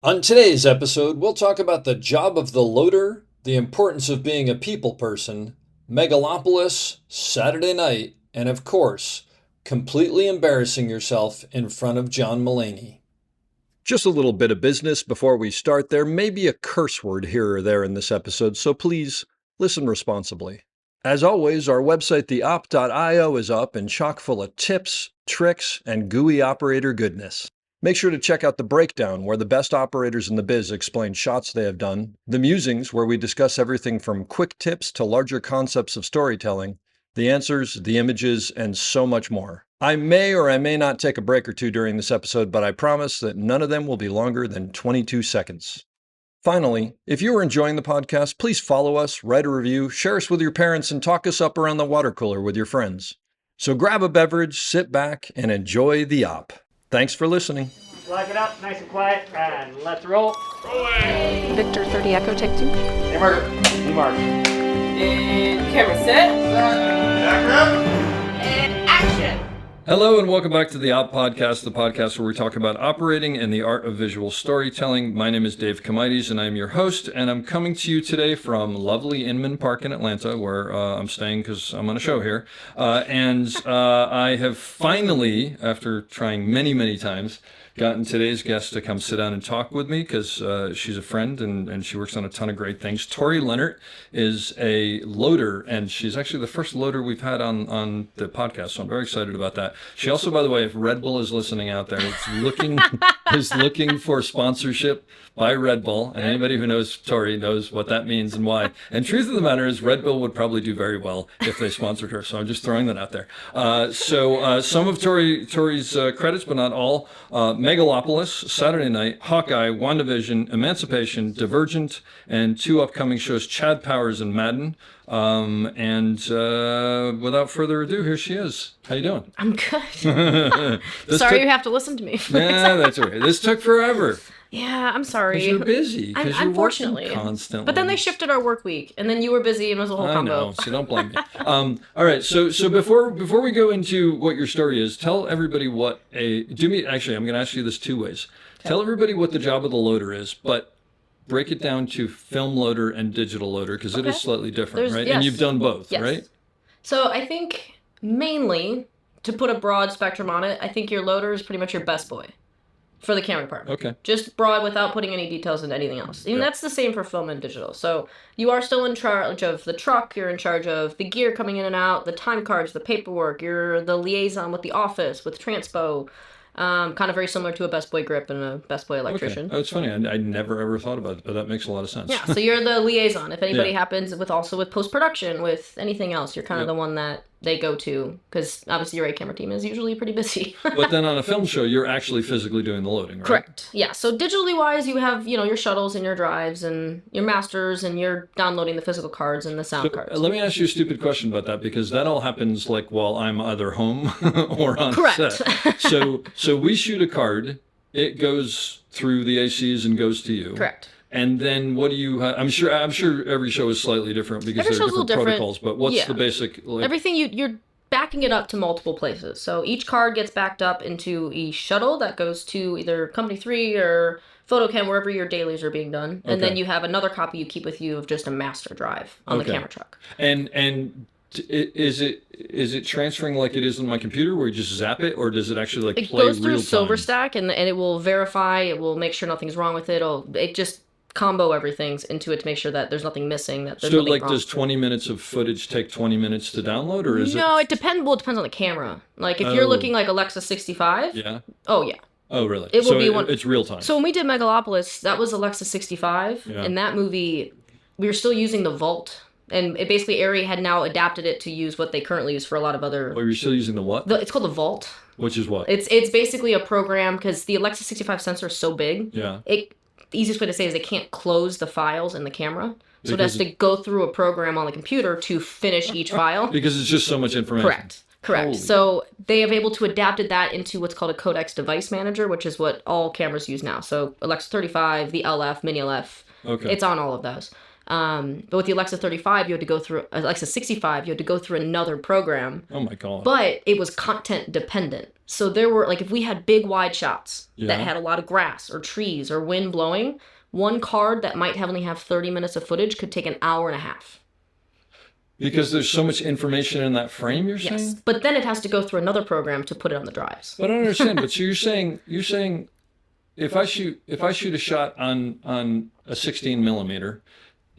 On today's episode, we'll talk about the job of the loader, the importance of being a people person, Megalopolis, Saturday night, and of course, completely embarrassing yourself in front of John Mulaney. Just a little bit of business before we start. There may be a curse word here or there in this episode, so please listen responsibly. As always, our website, theop.io, is up and chock full of tips, tricks, and GUI operator goodness. Make sure to check out the breakdown, where the best operators in the biz explain shots they have done, the musings, where we discuss everything from quick tips to larger concepts of storytelling, the answers, the images, and so much more. I may or I may not take a break or two during this episode, but I promise that none of them will be longer than 22 seconds. Finally, if you are enjoying the podcast, please follow us, write a review, share us with your parents, and talk us up around the water cooler with your friends. So grab a beverage, sit back, and enjoy the op. Thanks for listening. Lock it up, nice and quiet, and let's roll. Rolling! Victor 30 Echo, take 2. Hey, Mark. Hey, Mark. And camera set. And action. Hello and welcome back to the Op Podcast, the podcast where we talk about operating and the art of visual storytelling. My name is Dave Comites and I'm your host, and I'm coming to you today from lovely Inman Park in Atlanta, where I'm staying because I'm on a show here. I have finally, after trying many times, gotten today's guest to come sit down and talk with me because she's a friend and she works on a ton of great things. Torey Lenart is a loader, and she's actually the first loader we've had on the podcast, so I'm very excited about that. She also, by the way, if Red Bull is listening out there, is looking for sponsorship by Red Bull, and anybody who knows Torey knows what that means and why. And truth of the matter is, Red Bull would probably do very well if they sponsored her, so I'm just throwing that out there. Some of Torey's credits, but not all: Megalopolis, Saturday Night, Hawkeye, WandaVision, Emancipation, Divergent, and 2 upcoming shows, Chad Powers and Madden. Without further ado, here she is. How you doing? I'm good. Sorry you have to listen to me. Yeah, that's all right. This took forever. Yeah, I'm sorry. Because you're busy. Because you're unfortunately working constantly. But then they shifted our work week, and then you were busy, and it was a whole combo. I know, so don't blame me. All right, so before we go into what your story is, tell everybody actually, I'm going to ask you this 2 ways. Okay. Tell everybody what the job of the loader is, but break it down to film loader and digital loader, because it is slightly different, right? Yes. And you've done both, yes. Right? So I think mainly, to put a broad spectrum on it, I think your loader is pretty much your best boy for the camera department. Okay. Just broad without putting any details into anything else. And that's the same for film and digital. So you are still in charge of the truck, you're in charge of the gear coming in and out, the time cards, the paperwork, you're the liaison with the office, with Transpo. Kind of very similar to a Best Boy grip and a Best Boy electrician. Okay. Oh, it's funny. I never ever thought about it, but that makes a lot of sense. Yeah, so you're the liaison. If anybody happens with post-production, with anything else, you're kind of the one that they go to, because obviously your A-camera team is usually pretty busy. But then on a film show, you're actually physically doing the loading, right? Correct. Yeah, so digitally wise, you have, your shuttles and your drives and your masters, and you're downloading the physical cards and the sound cards. Let me ask you a stupid question about that, because that all happens while I'm either home or on set. So we shoot a card, it goes through the ACs and goes to you. Correct. And then what do you I'm sure every show is slightly different because there are different protocols, but what's the basic everything you're backing it up to multiple places. So each card gets backed up into a shuttle that goes to either Company 3 or PhotoCam, wherever your dailies are being done. And then you have another copy you keep with you of just a master drive on the camera truck. And is it transferring like it is on my computer where you just zap it, or does it actually play real time? It goes through SilverStack and it will verify, it will make sure nothing's wrong with it. It just combo everything into it to make sure that there's nothing missing, that there's nothing wrong. Does 20 minutes of footage take 20 minutes to download, or is it depends on the camera. Like if you're looking like Alexa 65. Yeah. Oh yeah. Oh really? It will be one. It's real time. So when we did Megalopolis, that was Alexa 65. Yeah. In that movie, we were still using the Vault. And it basically, Arri had now adapted it to use what they currently use for a lot of other... Oh, you're still using the what? It's called the Vault. Which is what? It's basically a program, because the Alexa 65 sensor is so big. Yeah. The easiest way to say is they can't close the files in the camera. So it has to go through a program on the computer to finish each file. Because it's just so much information. Correct. Holy. So they have able to adapted that into what's called a Codex Device Manager, which is what all cameras use now. So Alexa 35, the LF, Mini LF, it's on all of those. But with the Alexa 35, you had to go through Alexa 65, you had to go through another program. Oh my God. But it was content dependent. So there were, like, if we had big wide shots that had a lot of grass or trees or wind blowing, one card that might only have 30 minutes of footage could take an hour and a half. Because there's so much information in that frame, you're saying? Yes, but then it has to go through another program to put it on the drives. But I don't understand. But so you're saying if I shoot a shot on a 16 millimeter,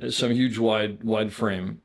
some huge wide frame,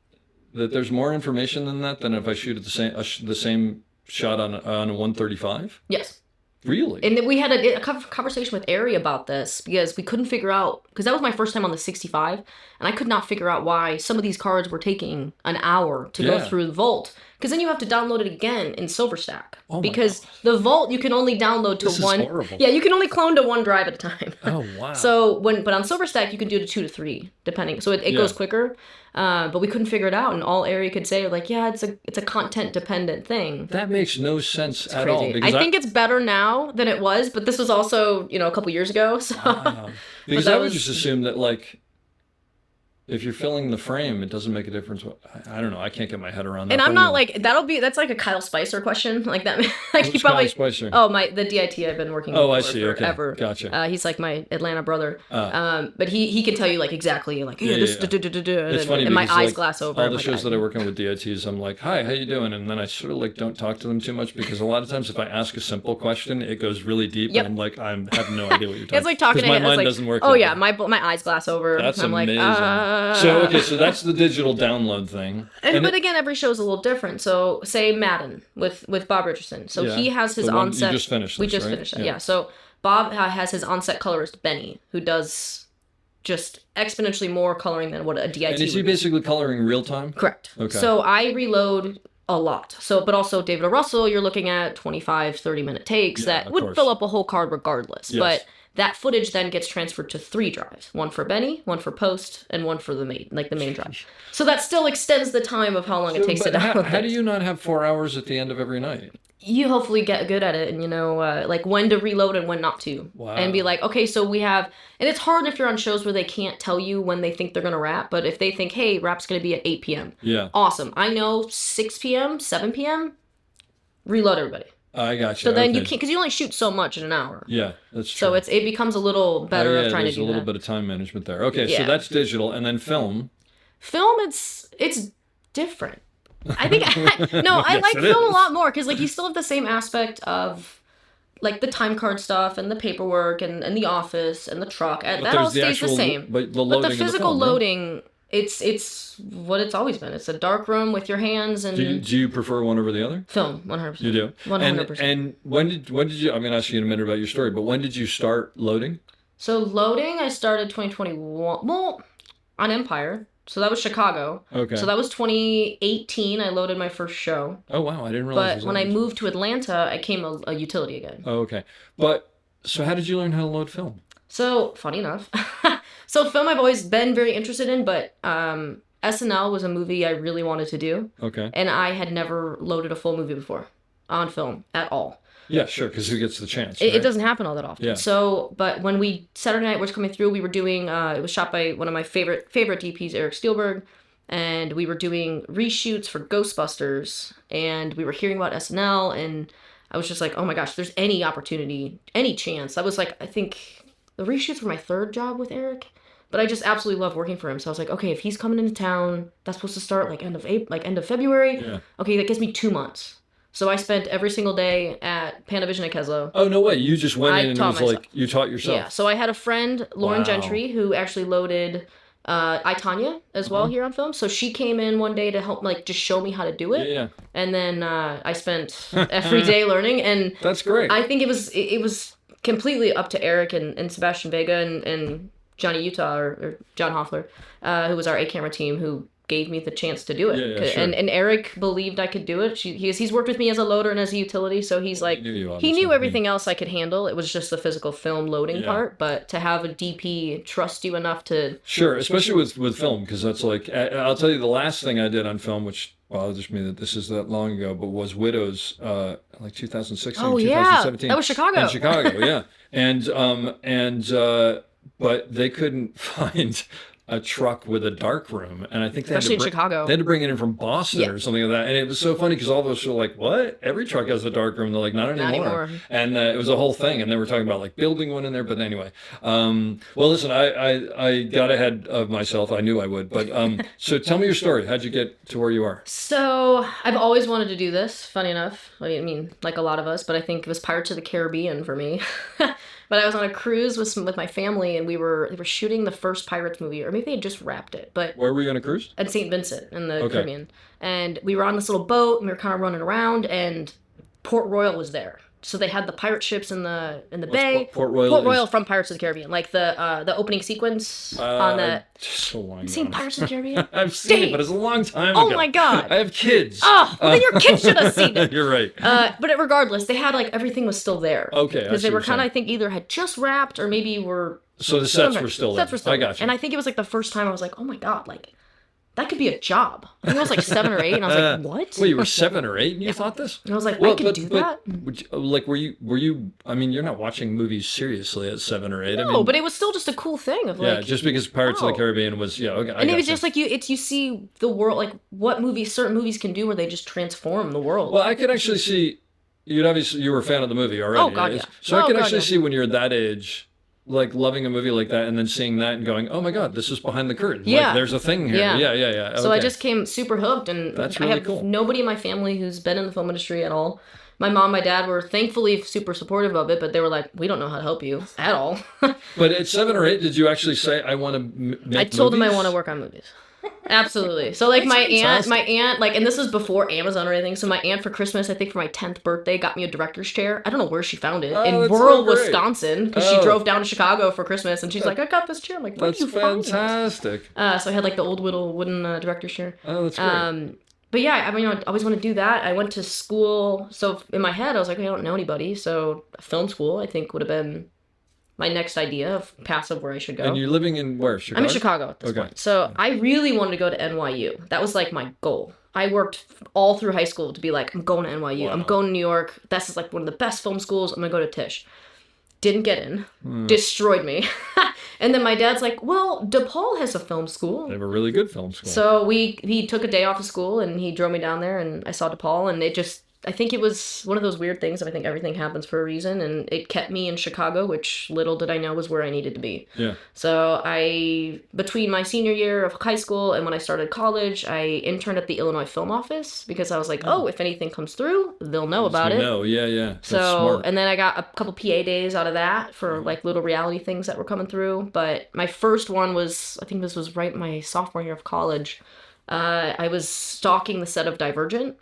that there's more information than that than if I shoot at the same shot on a 135? Yes. Really? And then we had a conversation with Ari about this because we couldn't figure out, because that was my first time on the 65, and I could not figure out why some of these cards were taking an hour to go through the vault. Because then you have to download it again in SilverStack. Oh because the vault you can only download to this one. Is horrible. Yeah, you can only clone to one drive at a time. Oh wow. So but on SilverStack you can do to 2 to 3 depending. So it goes quicker. But we couldn't figure it out, and all Ari could say like, yeah, it's a content dependent thing. That makes no sense at crazy. all. Because I think it's better now than it was, but this was also a couple years ago. So because I would just assume that like, if you're filling the frame, it doesn't make a difference. I don't know. I can't get my head around that. And I'm not like, that's like a Kyle Spicer question. Like that. Like he Kyle probably. Spicer? Oh, the DIT I've been working with. Oh, I see. Forever. Okay. Gotcha. He's like my Atlanta brother. But he can tell you like exactly like, yeah, this. It's funny and my because, eyes like, glass over. All the shows that I work on with DITs, I'm like, hi, how you doing? And then I sort of like don't talk to them too much because a lot of times if I ask a simple question, it goes really deep, and I'm like, I have no idea what you're talking. It's like talking to my him. mind like, doesn't work. Oh yeah, my eyes glass over. That's I'm amazing. Like, So that's the digital download thing. But again, every show is a little different. So say Madden with Bob Richardson. So he has his onset. You just finished. We just finished it. Yeah. So Bob has his onset colorist Benny, who does just exponentially more coloring than what a DIT. And is he basically coloring real time? Correct. Okay. So I reload a lot. So, but also David O. Russell, you're looking at 25, 30-minute takes that would fill up a whole card regardless. Yes. But that footage then gets transferred to 3 drives. One for Benny, one for post, and one for the main drive. So that still extends the time of how long it takes to download. How do you not have 4 hours at the end of every night? You hopefully get good at it and like when to reload and when not to. Wow. And be like, okay, so we have, and it's hard if you're on shows where they can't tell you when they think they're going to wrap, but if they think, hey, wrap's going to be at 8 p.m. Yeah. Awesome. I know 6 p.m., 7 p.m., reload everybody. I got you. So then you can't, because you only shoot so much in an hour. Yeah, that's true. So it becomes a little better of trying to do that. There's a little bit of time management there. Okay, so that's digital, and then film. Film, it's different. I think I like film a lot more because like you still have the same aspect of like the time card stuff and the paperwork and the office and the truck. That all stays the same. But the physical loading, it's what it's always been. It's a dark room with your hands and. Do you prefer one over the other? Film, 100%. You do. 100%. And when did you? I'm going to ask you in a minute about your story, but when did you start loading? So loading, I started 2021. Well, on Empire. So that was Chicago. Okay. So that was 2018. I loaded my first show. Oh wow, I didn't realize. But when I moved to Atlanta, I came a utility again. Oh, okay. But so how did you learn how to load film? So funny enough, so film I've always been very interested in, but SNL was a movie I really wanted to do. Okay. And I had never loaded a full movie before on film at all. Yeah, sure, because who gets the chance? Right? It doesn't happen all that often. Yeah. So, but when Saturday Night was coming through, we were doing, it was shot by one of my favorite DPs, Eric Spielberg, and we were doing reshoots for Ghostbusters, and we were hearing about SNL, and I was just like, oh my gosh, there's any opportunity, any chance. That was like, I think the reshoots were my 3rd job with Eric, but I just absolutely love working for him. So I was like, okay, if he's coming into town, that's supposed to start like end of February. Yeah. Okay, that gives me 2 months. So I spent every single day at Panavision at Keslow. Oh, no way. You just went in and it was myself. like, you taught yourself. Yeah, so I had a friend, Lauren Gentry, who actually loaded I, Tanya, as well here on film. So she came in one day to help, like, just show me how to do it. Yeah. And then I spent every day learning. And that's great. I think it was completely up to Eric and Sebastian Vega and Johnny Utah or John Hoffler, who was our 8-camera team, who gave me the chance to do it. Yeah, sure. And Eric believed I could do it. He's worked with me as a loader and as a utility, so he's like, he knew everything else I could handle. It was just the physical film loading part, but to have a DP trust you enough to... Sure, especially with film, because that's like, I'll tell you the last thing I did on film, which bothers me that this is that long ago, but was Widows, like 2016, 2017. That was Chicago. In Chicago, yeah. And but they couldn't find a truck with a dark room, and I think Especially in Chicago. They had to bring it in from Boston or something like that, and it was so funny because all of us were like, "What? Every truck has a dark room?" They're like, "Not anymore." And it was a whole thing, and they were talking about like building one in there. But anyway, well, listen, I got ahead of myself. I knew I would, but so tell me your story. How'd you get to where you are? So I've always wanted to do this. Funny enough, I mean, like a lot of us, but I think it was Pirates of the Caribbean for me. But I was on a cruise with my family, and they were shooting the first Pirates movie, or maybe they had just wrapped it. But where were you on a cruise? At St. Vincent in the Caribbean, and we were on this little boat, and we were kind of running around, and Port Royal was there. So they had the pirate ships in the bay. Port Royal From Pirates of the Caribbean, like the opening sequence on the. So long. You've seen Pirates of the Caribbean? I've seen it, but it's a long time ago. Oh my god! I have kids. Oh, well, then your kids should have seen it. You're right. But regardless, they had like everything was still there. Okay. Because they were kind of, I think, either had just wrapped or maybe were. So the sets were still there. I got you. And I think it was like the first time I was like, oh my god, like. That could be a job. I think I was like 7 or 8, and I was like, "What?" Wait, you were 7 or 8, and you thought this? And I was like, "I could do that." Were you? I mean, you're not watching movies seriously at 7 or 8. No, I mean, but it was still just a cool thing of like. Yeah, just because Pirates of the Caribbean was okay. And it was just like you see the world, like what certain movies can do where they just transform the world. Well, I could actually see. You were a fan of the movie already. Oh god, yeah. So I could actually see when you're that age. Like loving a movie like that and then seeing that and going, oh my god, this is behind the curtain. Yeah. Like, there's a thing here. Yeah. Okay. So I just came super hooked, and that's really I have nobody in my family who's been in the film industry at all. My mom, my dad were thankfully super supportive of it, but they were like, we don't know how to help you at all. But at 7 or 8, did you actually say, I want to make movies? I told them I want to work on movies. Absolutely. So like my aunt, like, and this is before Amazon or anything. So my aunt for Christmas, I think for my 10th birthday, got me a director's chair. I don't know where she found it in rural Wisconsin, because she drove down to Chicago for Christmas, and she's like, I got this chair. I'm like, where did you find this? That's fantastic. So I had like the old little wooden director's chair. Oh, that's great. But yeah, I mean, I always want to do that. I went to school, so in my head, I was like, I don't know anybody, so film school, I think, would have been my next idea of passive where I should go. And you're living in where? Chicago? I'm in Chicago at this point. So I really wanted to go to NYU. That was like my goal. I worked all through high school to be like, I'm going to NYU. Wow. I'm going to New York. This is like one of the best film schools. I'm going to go to Tisch. Didn't get in. Destroyed me. And then my dad's like, well, DePaul has a film school. They have a really good film school. So he took a day off of school, and he drove me down there, and I saw DePaul, and I think it was one of those weird things that I think everything happens for a reason, and it kept me in Chicago, which little did I know was where I needed to be. Yeah. So between my senior year of high school and when I started college, I interned at the Illinois Film Office, because I was like, if anything comes through, they'll know about it. Yeah. That's so, smart. and then I got a couple PA days out of that for like little reality things that were coming through. But my first one was, I think this was right my sophomore year of college. I was stalking the set of Divergent.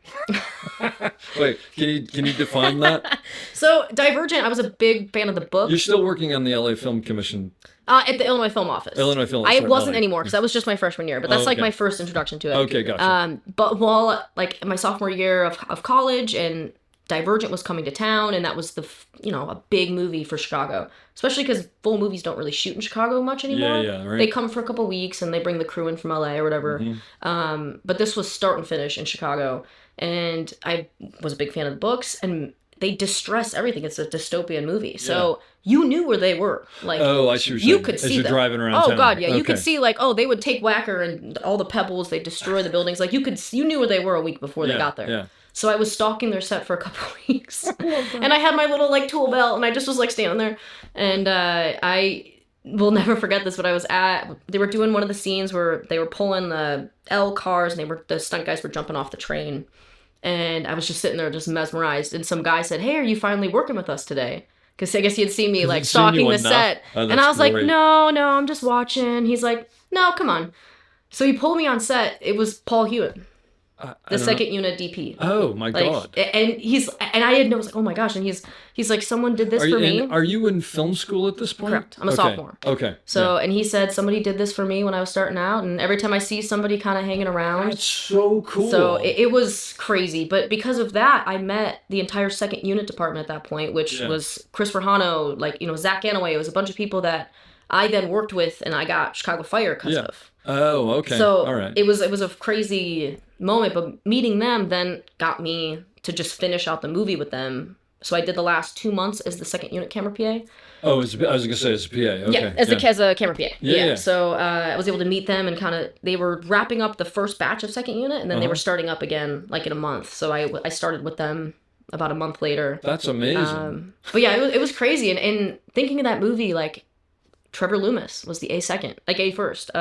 Wait, can you define that? So Divergent, I was a big fan of the book. You're still working on the LA Film Commission. At the Illinois Film Office. Illinois Film. I wasn't anymore, because that was just my freshman year, but that's like my first introduction to it. Okay, gotcha. But while like in my sophomore year of college, and Divergent was coming to town, and that was a big movie for Chicago, especially because full movies don't really shoot in Chicago much anymore. Yeah, right. They come for a couple weeks, and they bring the crew in from LA or whatever. Mm-hmm. But this was start and finish in Chicago, and I was a big fan of the books, and they distress everything. It's a dystopian movie, so you knew where they were. Like, I see what you could see as you're them. Driving around town. Oh god, yeah, you could see like, they would take Whacker and all the pebbles, they destroy the buildings. Like you knew where they were a week before they got there. Yeah. So I was stalking their set for a couple of weeks, and I had my little like tool belt, and I just was like standing there, and I will never forget this. But they were doing one of the scenes where they were pulling the L cars, and the stunt guys were jumping off the train, and I was just sitting there just mesmerized. And some guy said, "Hey, are you finally working with us today?" Because I guess he had seen me like stalking the set, and I was like, "No, I'm just watching." He's like, "No, come on." So he pulled me on set. It was Paul Hewitt. The second unit DP. Oh my god! And I had no, I was like, oh my gosh, and he's like, someone did this for me. Are you in film school at this point? Correct. I'm a sophomore. Okay. So and he said somebody did this for me when I was starting out, and every time I see somebody kind of hanging around, that's so cool. So it was crazy, but because of that, I met the entire second unit department at that point, which was Chris Verhano, like Zach Ganaway. It was a bunch of people that I then worked with, and I got Chicago Fire because of. Oh, okay. So all right. it was a crazy moment, but meeting them then got me to just finish out the movie with them So I did the last 2 months as the second unit camera PA. Oh, I was gonna say it's a PA. Okay. Yeah, as a camera PA. Yeah. So I was able to meet them and kind of, they were wrapping up the first batch of second unit, and then they were starting up again like in a month. So I started with them about a month later. That's amazing. But yeah, it was crazy. And thinking of that movie, like Trevor Loomis was the A second, like A first.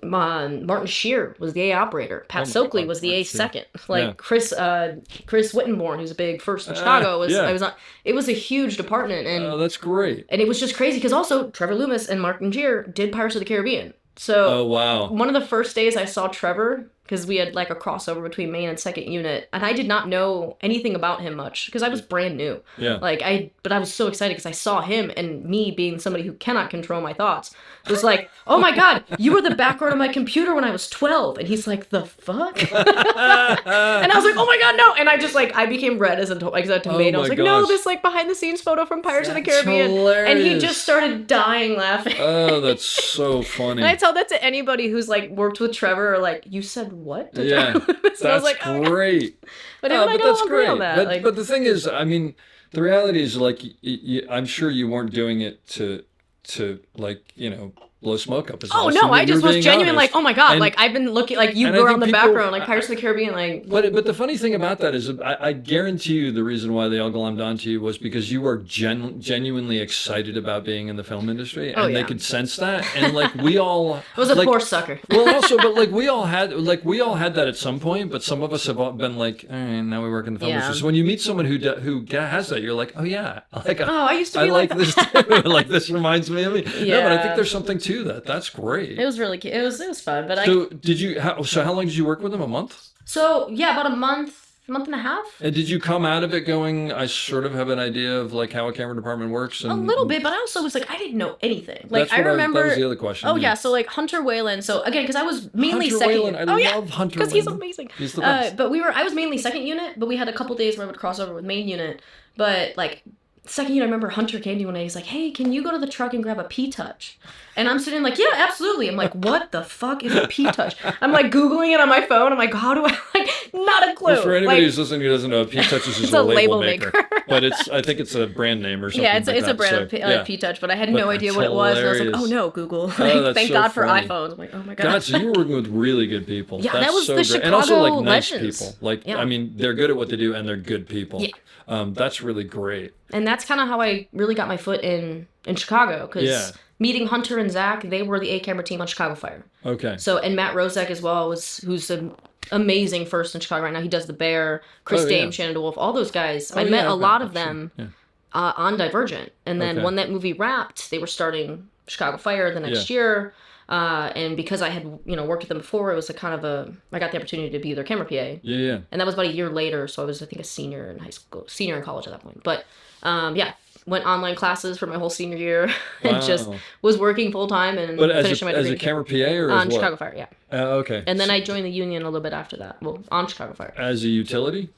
Martin Shear was the A operator. Pat Soakley was the A second. Like Chris Wittenborn, who's a big first in Chicago, it was a huge department, and that's great. And it was just crazy because also Trevor Loomis and Martin Shear did Pirates of the Caribbean. So one of the first days I saw Trevor, because we had like a crossover between main and second unit, and I did not know anything about him much because I was brand new. Yeah. But I was so excited because I saw him, and me being somebody who cannot control my thoughts was like, oh my God, you were the background of my computer when I was 12. And he's like, the fuck? And I was like, oh my God, no. And I just I became red as a tomato. I was like, no, this like behind the scenes photo from Pirates of the Caribbean. Hilarious. And he just started dying laughing. Oh, that's so funny. And I tell that to anybody who's like worked with Trevor, or like, you said what? Yeah, that's I was like, great. But that's great. On that. But the thing is, I mean, the reality is, like, I'm sure you weren't doing it to like, blow smoke up his ass. Oh no, I just was genuine, like, oh my God, and, like I've been looking, like you were on the background, like Pirates of the Caribbean, like. But the funny thing about that is, I guarantee you the reason why they all glommed onto you was because you were genuinely excited about being in the film industry, and they could sense that, and like we all. I was a poor sucker. Well, also, but like we all had that at some point, but some of us have been like, all right, now we work in the film industry. So when you meet someone who has that, you're like, oh yeah, like I used to be like this too. Like this reminds me of me. Yeah. No, but I think there's something to that. That's great. It was really cute. It was fun, but how long did you work with them? A month? So yeah, about a month and a half. And did you come out of it going, I sort of have an idea of like how a camera department works? And, a little bit, but I also was like, I didn't know anything. Like I remember. That was the other question. Oh yeah, so like Hunter Whalen. So again, because I was mainly Hunter second. Whalen. I love Hunter because he's amazing. He's the best. But I was mainly second unit, but we had a couple days where I would cross over with main unit. But like second unit, I remember Hunter came to me one day. He's like, hey, can you go to the truck and grab a P-Touch? And I'm sitting like, yeah, absolutely. I'm like, what the fuck is a P-Touch? I'm like Googling it on my phone. I'm like, how do I, like, not a clue. Well, for anybody who's listening who doesn't know, P-Touch is just a label maker. But I think it's a brand name or something. Yeah, it's a brand of P-Touch, but I had no idea what it was. And I was like, oh no, Google. Thank God for iPhones. I'm like, oh my God. God, so you were working with really good people. Yeah, That's that was so the great. Chicago and also like nice legends. people. Like, I mean, they're good at what they do and they're good people. Yeah. That's really great. And that's kind of how I really got my foot in Chicago, because meeting Hunter and Zach, they were the A camera team on Chicago Fire. Okay. So, and Matt Rozek as well, who's an amazing first in Chicago right now. He does The Bear, Chris Dame, Shannon DeWolf, all those guys. I met a lot of them on Divergent. And then when that movie wrapped, they were starting Chicago Fire the next year. And because I had, worked with them before, it was I got the opportunity to be their camera PA. Yeah. And that was about a year later, so I was, I think, a senior in college at that point. But, went online classes for my whole senior year and just was working full time and finishing my degree. As a camera PA or on as Chicago Fire, yeah. Okay. And then I joined the union a little bit after that. Well, on Chicago Fire. As a utility?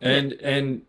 And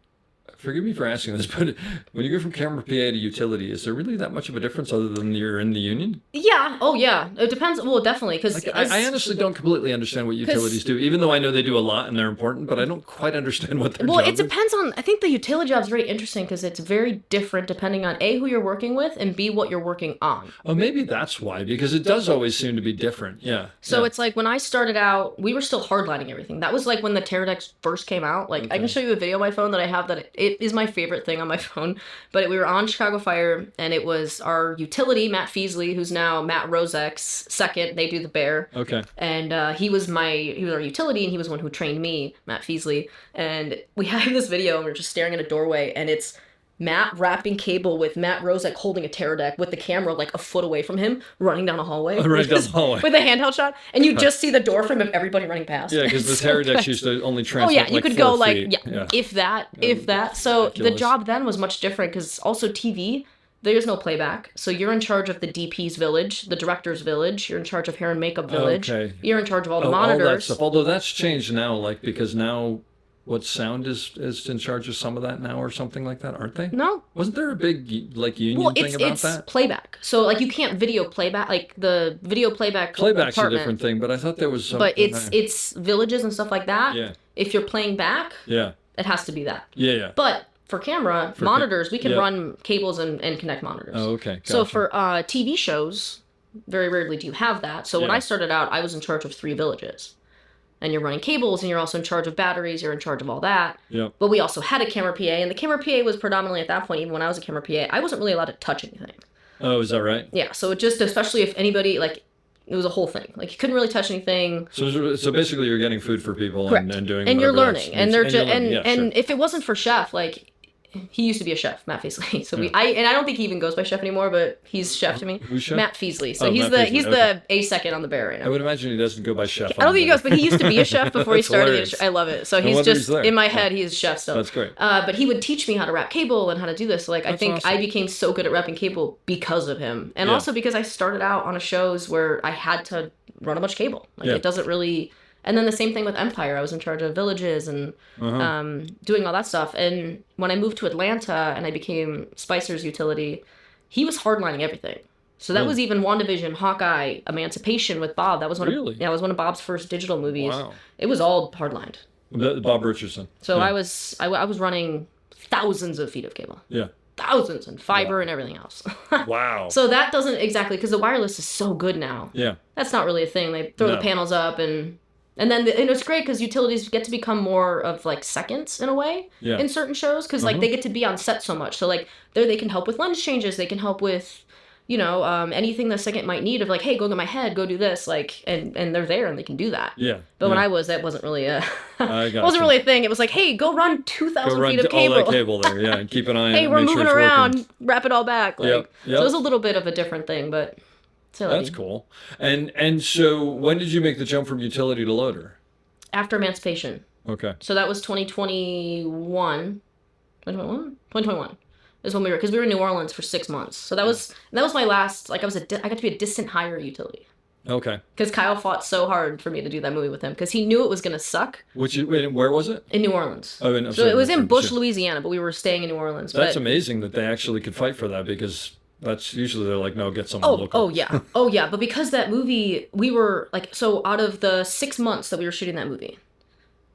forgive me for asking this, but when you go from camera PA to utility, is there really that much of a difference other than you're in the union? Yeah. Oh, yeah. It depends. Well, definitely. Because I honestly don't completely understand what utilities do, even though I know they do a lot and they're important, but I don't quite understand what their job is. Well, it depends on, I think the utility job is very interesting because it's very different depending on A, who you're working with, and B, what you're working on. Oh, maybe that's why, because it does always seem to be different. Yeah. So it's like when I started out, we were still hardlining everything. That was like when the Pterodex first came out. Like, I can show you a video on my phone that I have that it is my favorite thing on my phone. But we were on Chicago Fire, and it was our utility, Matt Feasley, who's now Matt Rozek's second. They do The Bear. Okay. And he was our utility, and he was one who trained me, Matt Feasley. And we had this video, and we're just staring at a doorway, and it's Matt wrapping cable with Matt Rozek holding a Pterodec with the camera like a foot away from him, running down a hallway. Right down the hallway. With a handheld shot. And you just see the door frame of everybody running past. Yeah, because the Pterodecs used to only transmit you could go 4 feet. If that. So ridiculous. the job then was much different because also TV, there's no playback. So you're in charge of the DP's village, the director's village. You're in charge of hair and makeup village. Okay. You're in charge of all the monitors. All that stuff. Although that's changed now, because now sound is in charge of some of that now or something like that, aren't they? No. Wasn't there a big union thing about that? It's playback. So you can't video playback, like the video playback. Playback's a different thing, but I thought there was some. But it's villages and stuff like that. Yeah. If you're playing back, it has to be that. Yeah. But for camera monitors, we can run cables and connect monitors. Oh, okay. Gotcha. So for TV shows, very rarely do you have that. So when I started out, I was in charge of 3 villages. And you're running cables, and you're also in charge of batteries, you're in charge of all that. Yeah. But we also had a camera PA, and the camera PA was predominantly at that point, even when I was a camera PA, I wasn't really allowed to touch anything. Oh, is that right? Yeah, so it just, especially if anybody, like, it was a whole thing. Like, you couldn't really touch anything. So basically you're getting food for people and doing and you're learning. That's, and they're just, sure. if it wasn't for Chef, like, he used to be a chef, Matt Feasley. So I don't think he even goes by Chef anymore, but he's Chef to me. Who's Chef? Matt Feasley. So he's Matt Feasley. he's the A-second on the bear right now. I would imagine he doesn't go by Chef. I don't think he goes, but he used to be a chef before he started. Hilarious. I love it. So No he's wonder just he's there. in my head. He's chef still. That's great. But he would teach me how to wrap cable and how to do this. So like I think awesome. I became so good at wrapping cable because of him, and also because I started out on shows where I had to run a bunch of cable. Like it doesn't really. And then the same thing with Empire. I was in charge of villages and doing all that stuff. And when I moved to Atlanta and I became Spicer's utility, he was hardlining everything. So that was even WandaVision, Hawkeye, Emancipation with Bob. That was one of it was one of Bob's first digital movies. Wow. It was all hardlined. Bob Richardson. So I was running thousands of feet of cable. Yeah. Thousands and fiber and everything else. Wow. So that doesn't exactly, because the wireless is so good now. Yeah. That's not really a thing. They throw the panels up and then and it's great because utilities get to become more of like seconds in a way in certain shows because like they get to be on set so much. So like they can help with lens changes. They can help with, anything the second might need of like, hey, go get my head, go do this. Like, and they're there and they can do that. Yeah. But when I was, that wasn't really it wasn't you. really a thing. It was like, hey, go run 2,000 feet of cable. All that cable there, yeah, and keep an eye on it. Hey, we're make sure moving it's around, working. wrap it all back. Like, Yep. So it was a little bit of a different thing, but That's cool. And so when did you make the jump from utility to loader? After Emancipation. Okay. So that was 2021. 2021 is when we were, because we were in New Orleans for 6 months. So that was my last, like I got to be a distant hire utility. Okay. Because Kyle fought so hard for me to do that movie with him because he knew it was going to suck. Where was it? In New Orleans. Oh, so it was in Bush, Louisiana, but we were staying in New Orleans. That's amazing that they actually could fight for that because that's usually they're like, no, get someone local. Oh yeah. But because that movie, we were like, so out of the 6 months that we were shooting that movie,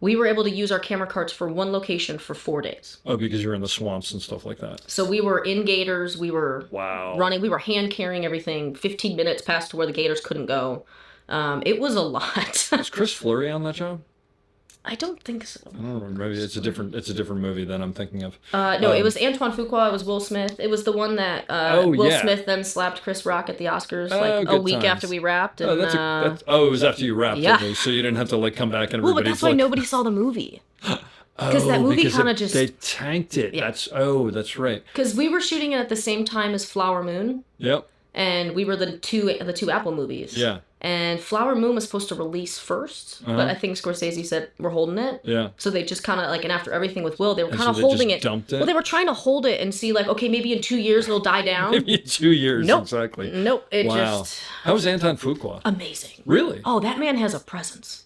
we were able to use our camera carts for one location for 4 days. Oh, because you're in the swamps and stuff like that. So we were in gators. We were running. We were hand carrying everything. 15 minutes past to where the gators couldn't go. It was a lot. Was Chris Fleury on that job? I don't think so. I don't know. Maybe it's a different movie than I'm thinking of. No, it was Antoine Fuqua. It was Will Smith. It was the one that Will Smith then slapped Chris Rock at the Oscars like a week after we wrapped. And, it was after you wrapped. Yeah. So you didn't have to like come back and but that's why nobody saw the movie. Because that movie kind of just they tanked it. Yeah. That's right. Because we were shooting it at the same time as Flower Moon. Yep. And we were the two Apple movies. Yeah. And Flower Moon was supposed to release first, but I think Scorsese said we're holding it. Yeah. So they just kind of like, and after everything with Will, they were kind of holding it. Dumped it. Well, they were trying to hold it and see like, okay, maybe in 2 years it'll die down. Maybe in 2 years, nope. Exactly. Nope. Just How was Anton Fuqua? Amazing. Really? Oh, that man has a presence.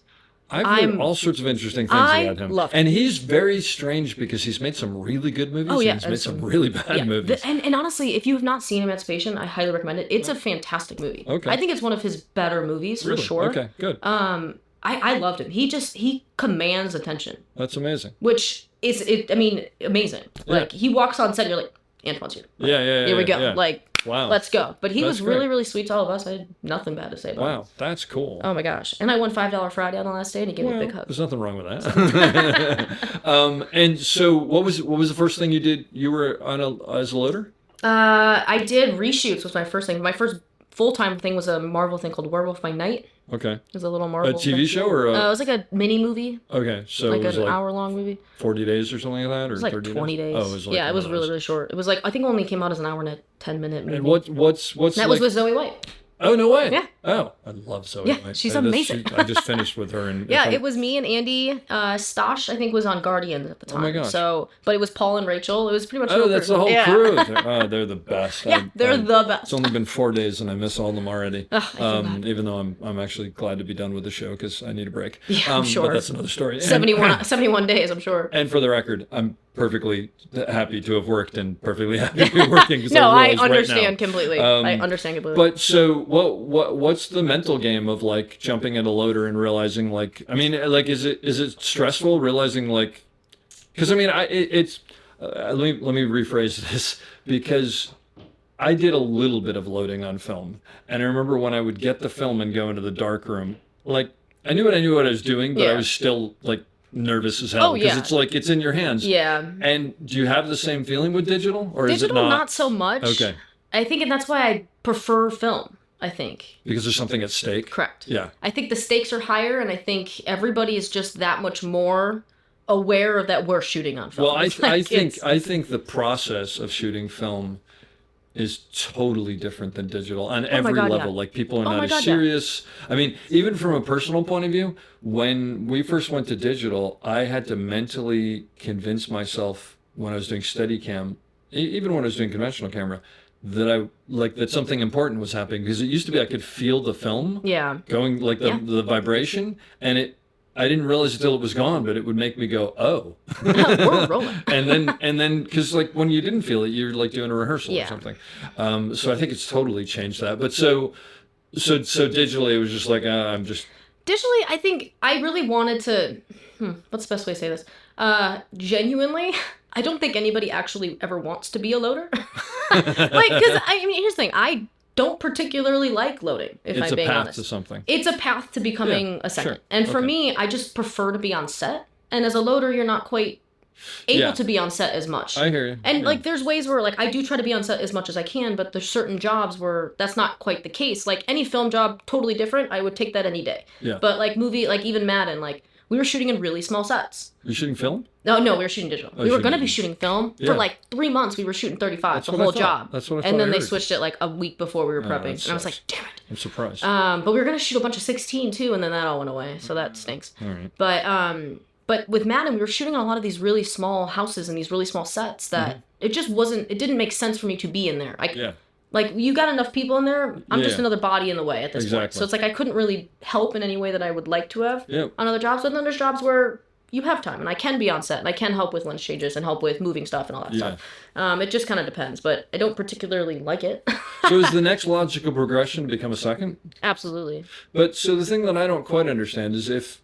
I've heard all sorts of interesting things about him. Love him. And he's very strange because he's made some really good movies and he's made some really bad movies. And honestly, if you have not seen Emancipation, I highly recommend it. It's a fantastic movie. Okay. I think it's one of his better movies for sure. Okay, good. I loved him. He commands attention. That's amazing. Which is amazing. Like he walks on set and you're like, Antoine's here. Yeah. Here we go. Yeah. Like wow. Let's go. But he was really, really sweet to all of us. I had nothing bad to say about him. Wow, that's cool. Oh my gosh. And I won $5 Friday on the last day and he gave me a big hug. There's nothing wrong with that. And so what was the first thing you did? You were as a loader? I did reshoots was my first thing. My first full-time thing was a Marvel thing called Werewolf by Night. Okay. It was a little Marvel A TV show or it was like a mini movie. Okay, so like it was an hour-long movie. 40 days or something like that, or it was like 20 days. Oh, it was like it was really, really short. It was like I think it only came out as an hour and a 10-minute movie. And what's that was with Zoe White. Oh, no way. Yeah. Oh, I love Zoe White. Yeah, she's amazing. I just finished with her. And it was me and Andy Stosh, I think, was on Guardians at the time. Oh, my gosh. So, but it was Paul and Rachel. It was pretty much that's the whole crew. Oh, they're the best. Yeah, they're the best. It's only been 4 days and I miss all of them already. Oh, even though I'm actually glad to be done with the show because I need a break. Yeah, I'm sure. But that's another story. 71 days, I'm sure. And for the record, I'm perfectly happy to have worked and perfectly happy to be working. No, I understand completely. I understand completely. But so what's the mental game of like jumping in a loader and realizing like, I mean, like, is it stressful realizing like, because I mean, let me rephrase this, because I did a little bit of loading on film, and I remember when I would get the film and go into the dark room, like I knew what I was doing, but I was still like nervous as hell because it's like it's in your hands. Yeah. And do you have the same feeling with digital, or is it Digital, not? not so much. Okay. I think, and that's why I prefer film. I think Because there's something at stake. correct. Yeah. I think the stakes are higher, and I think everybody is just that much more aware of that we're shooting on film. Well, I Like, think the process of shooting film is totally different than digital on every God, level. yeah. Like people are Oh not my as God, yeah. serious. I mean, even from a personal point of view, when we first went to digital, I had to mentally convince myself when I was doing Steadicam, even when I was doing conventional camera, that something important was happening, because it used to be I could feel the film Yeah. going, like the vibration, and I didn't realize until it was gone, but it would make me go, oh. We're rolling. and then because like when you didn't feel it, you're like doing a rehearsal or Yeah. something. So I think it's totally changed that. But so digitally, it was just like I'm just Digitally, I think I really wanted to. What's the best way to say this? Genuinely, I don't think anybody actually ever wants to be a loader. Because I mean, here's the thing: I don't particularly like loading. If it's I'm a being path honest, to something. it's a path to becoming a second. sure. And for Okay. me, I just prefer to be on set. And as a loader, you're not quite able Yeah. to be on set as much. I hear you. And Yeah. like, there's ways where like I do try to be on set as much as I can, but there's certain jobs where that's not quite the case. Like any film job, totally different. I would take that any day. Yeah. But like movie, like even Madden, like we were shooting in really small sets. You're shooting film? No, we were shooting digital. We were shooting going to be digital. shooting film Yeah. for like 3 months. We were shooting 35, That's the what I whole thought. job. That's what I thought And then I they heard. switched it like a week before we were prepping. that And I was sucks. like, damn it. I'm surprised. But we were gonna shoot a bunch of 16 too, and then that all went away, so that stinks. All right. But with Madden, we were shooting on a lot of these really small houses and these really small sets that it just wasn't. It didn't make sense for me to be in there. Yeah. Like you got enough people in there, I'm just Yeah. another body in the way at this point. Exactly. So it's like I couldn't really help in any way that I would like to have Yeah. on other jobs. But then there's jobs where you have time, and I can be on set, and I can help with lens changes and help with moving stuff and all that Yeah. stuff. It just kind of depends, but I don't particularly like it. So is the next logical progression to become a second? Absolutely. But so the thing that I don't quite understand is if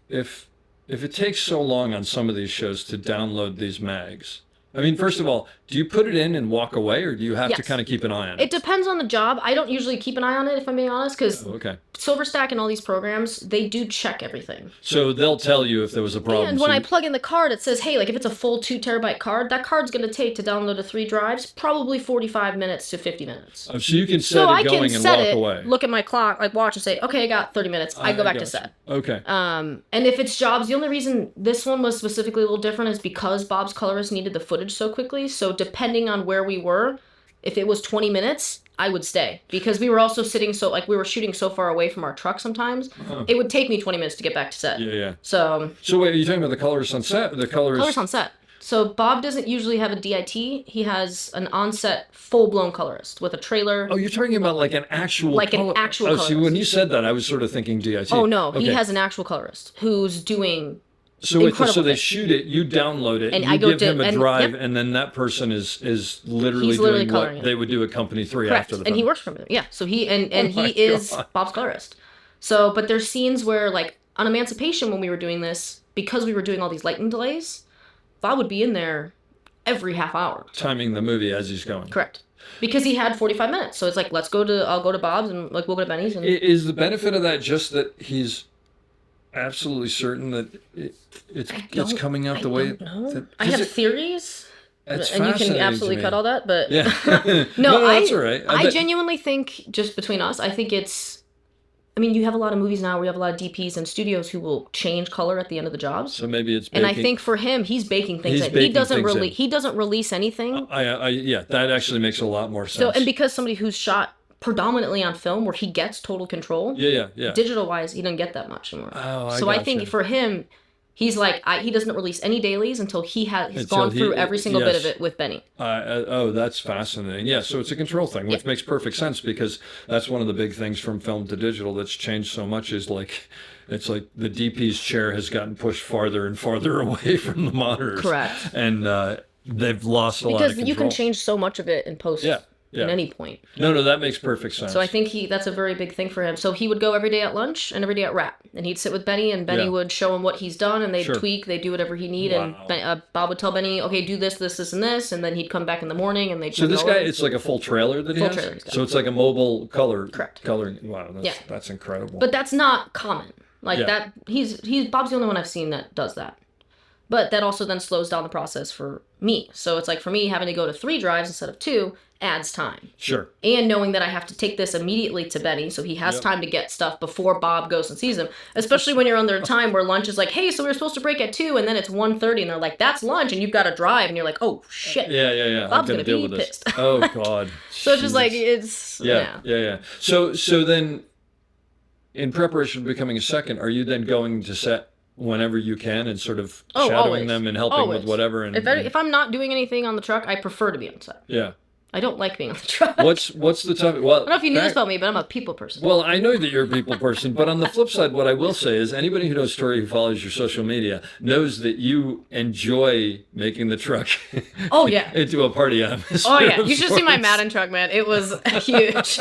it takes so long on some of these shows to download these mags. I mean, first of all, do you put it in and walk away, or do you have to Yes. kind of keep an eye on It it? depends on the job. I don't usually keep an eye on it, if I'm being honest, because Oh, okay. Silverstack and all these programs, they do check everything. So they'll tell you if there was a problem. And when so I plug in the card, it says, hey, like if it's a full 2 terabyte card, that card's going to take to download to 3 drives probably 45 minutes to 50 minutes. so you can set So it I can going and set walk it, away. look at my clock, like watch and say, okay, I got 30 minutes. I go back to gotcha. set. Okay. And if it's jobs, the only reason this one was specifically a little different is because Bob's colorist needed the footage so quickly. So depending on where we were, if it was 20 minutes, I would stay because we were also sitting so like we were shooting so far away from our truck sometimes. It would take me 20 minutes to get back to set. Yeah. So So wait, are you talking about the colorist on set? The colorist. colorist on set. So Bob doesn't usually have a DIT. He has an on-set full-blown colorist with a trailer. Oh, you're talking about like an actual. Like an actual Oh, see, colorist. when you said that, I was sort of thinking DIT. Oh no, he Okay. has an actual colorist who's doing. So incredible they thing. shoot it, you download it, And you I go give to- him a and- drive, yep. and then that person is literally He's literally doing coloring what it. they would do at Company 3 Correct, after the and film. he works for me. Yeah, so he and my he is God. Bob's colorist. So, but there's scenes where, like on Emancipation, when we were doing this, because we were doing all these lightning delays, Bob would be in there every half hour. Timing the movie as he's going. Correct, because he had 45 minutes. So it's like, I'll go to Bob's, and like we'll go to Benny's. And Is the benefit of that just that he's absolutely certain that it's coming out the way? I have theories. It's And you can fascinating absolutely to cut me. all that, but Yeah. no, that's all right. I bet- genuinely think, just between us, I think it's. I mean, you have a lot of movies now where you have a lot of DPs and studios who will change color at the end of the jobs. So maybe it's. And I baking- think for him, he's baking things He's in. baking things in. He doesn't release anything. Yeah, that actually makes a lot more sense. So and because somebody who's shot predominantly on film where he gets total control, yeah. digital wise, he doesn't get that much anymore. Oh, I so I think gotcha. for him, he's like he doesn't release any dailies until he's Until gone through every single bit yes. of it with Benny. Oh, that's fascinating. Yeah, so it's a control thing, which makes perfect sense because that's one of the big things from film to digital that's changed so much is like, it's like the DP's chair has gotten pushed farther and farther away from the monitors. Correct. And they've lost a lot of Because control. you can change so much of it in post. Yeah. Yeah. at any point. No, that makes perfect sense. So I think that's a very big thing for him. So he would go every day at lunch and every day at wrap, and he'd sit with Benny, and Benny would show him what he's done, and they'd tweak, they'd do whatever he need, and Bob would tell Benny, okay, do this, and then he'd come back in the morning, and they'd. So this guy, it's like a full trailer that he has. Trailer so it's like a mobile Correct. coloring. Wow, that's incredible. But that's not common. Like that, he's Bob's the only one I've seen that does that. But that also then slows down the process for me. So it's like for me, having to go to 3 drives instead of 2 adds time. Sure. And knowing that I have to take this immediately to Benny, so he has time to get stuff before Bob goes and sees him. Especially when you're under a time where lunch is like, hey, so we were supposed to break at 2, and then it's 1:30, and they're like, that's lunch, and you've got to drive, and you're like, oh, shit. Yeah. Bob's going to be pissed. Oh, God. So it's just like, it's... Yeah. So then, in preparation for becoming a second, are you then going to set whenever you can and sort of shadowing them and helping with whatever? And if I'm not doing anything on the truck, I prefer to be on set. Yeah. I don't like being on the truck. What's the topic? Well, I don't know if you knew this about me, but I'm a people person. Well, I know that you're a people person, but on the flip side, what I will say is anybody who knows Torey, who follows your social media, knows that you enjoy making the truck into a party atmosphere. Oh, yeah. You should see my Madden truck, man. It was huge.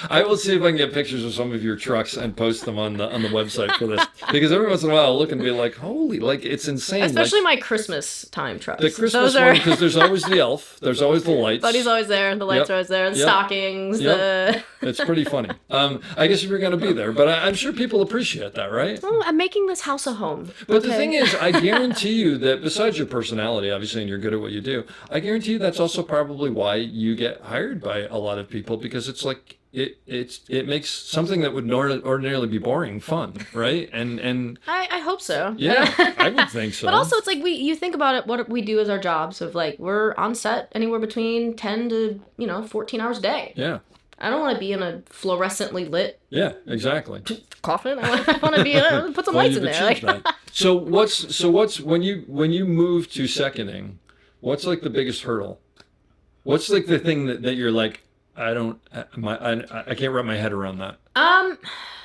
I will see if I can get pictures of some of your trucks and post them on the website for this. Because every once in a while I'll look and be like, holy, like, it's insane. Especially my Christmas time trucks. The Christmas one, because there's always the elf, there's always the lights. Buddy's always there, the lights are always there, the stockings. It's pretty funny. I guess if you're going to be there, but I'm sure people appreciate that, right? Oh, I'm making this house a home. But the thing is, I guarantee you that besides your personality, obviously, and you're good at what you do, I guarantee you that's also probably why you get hired by a lot of people, because it's like, it makes something that would ordinarily be boring fun, right? And I hope so. Yeah, I would think so. But also, it's like you think about it, what we do as our jobs of like we're on set anywhere between 10 to 14 hours a day. Yeah. I don't want to be in a fluorescently lit. Yeah, exactly. Coffin. I want to be put some lights in there. Like. So what's when you move to seconding, what's like the biggest hurdle? What's like the thing that you're like, I can't wrap my head around that.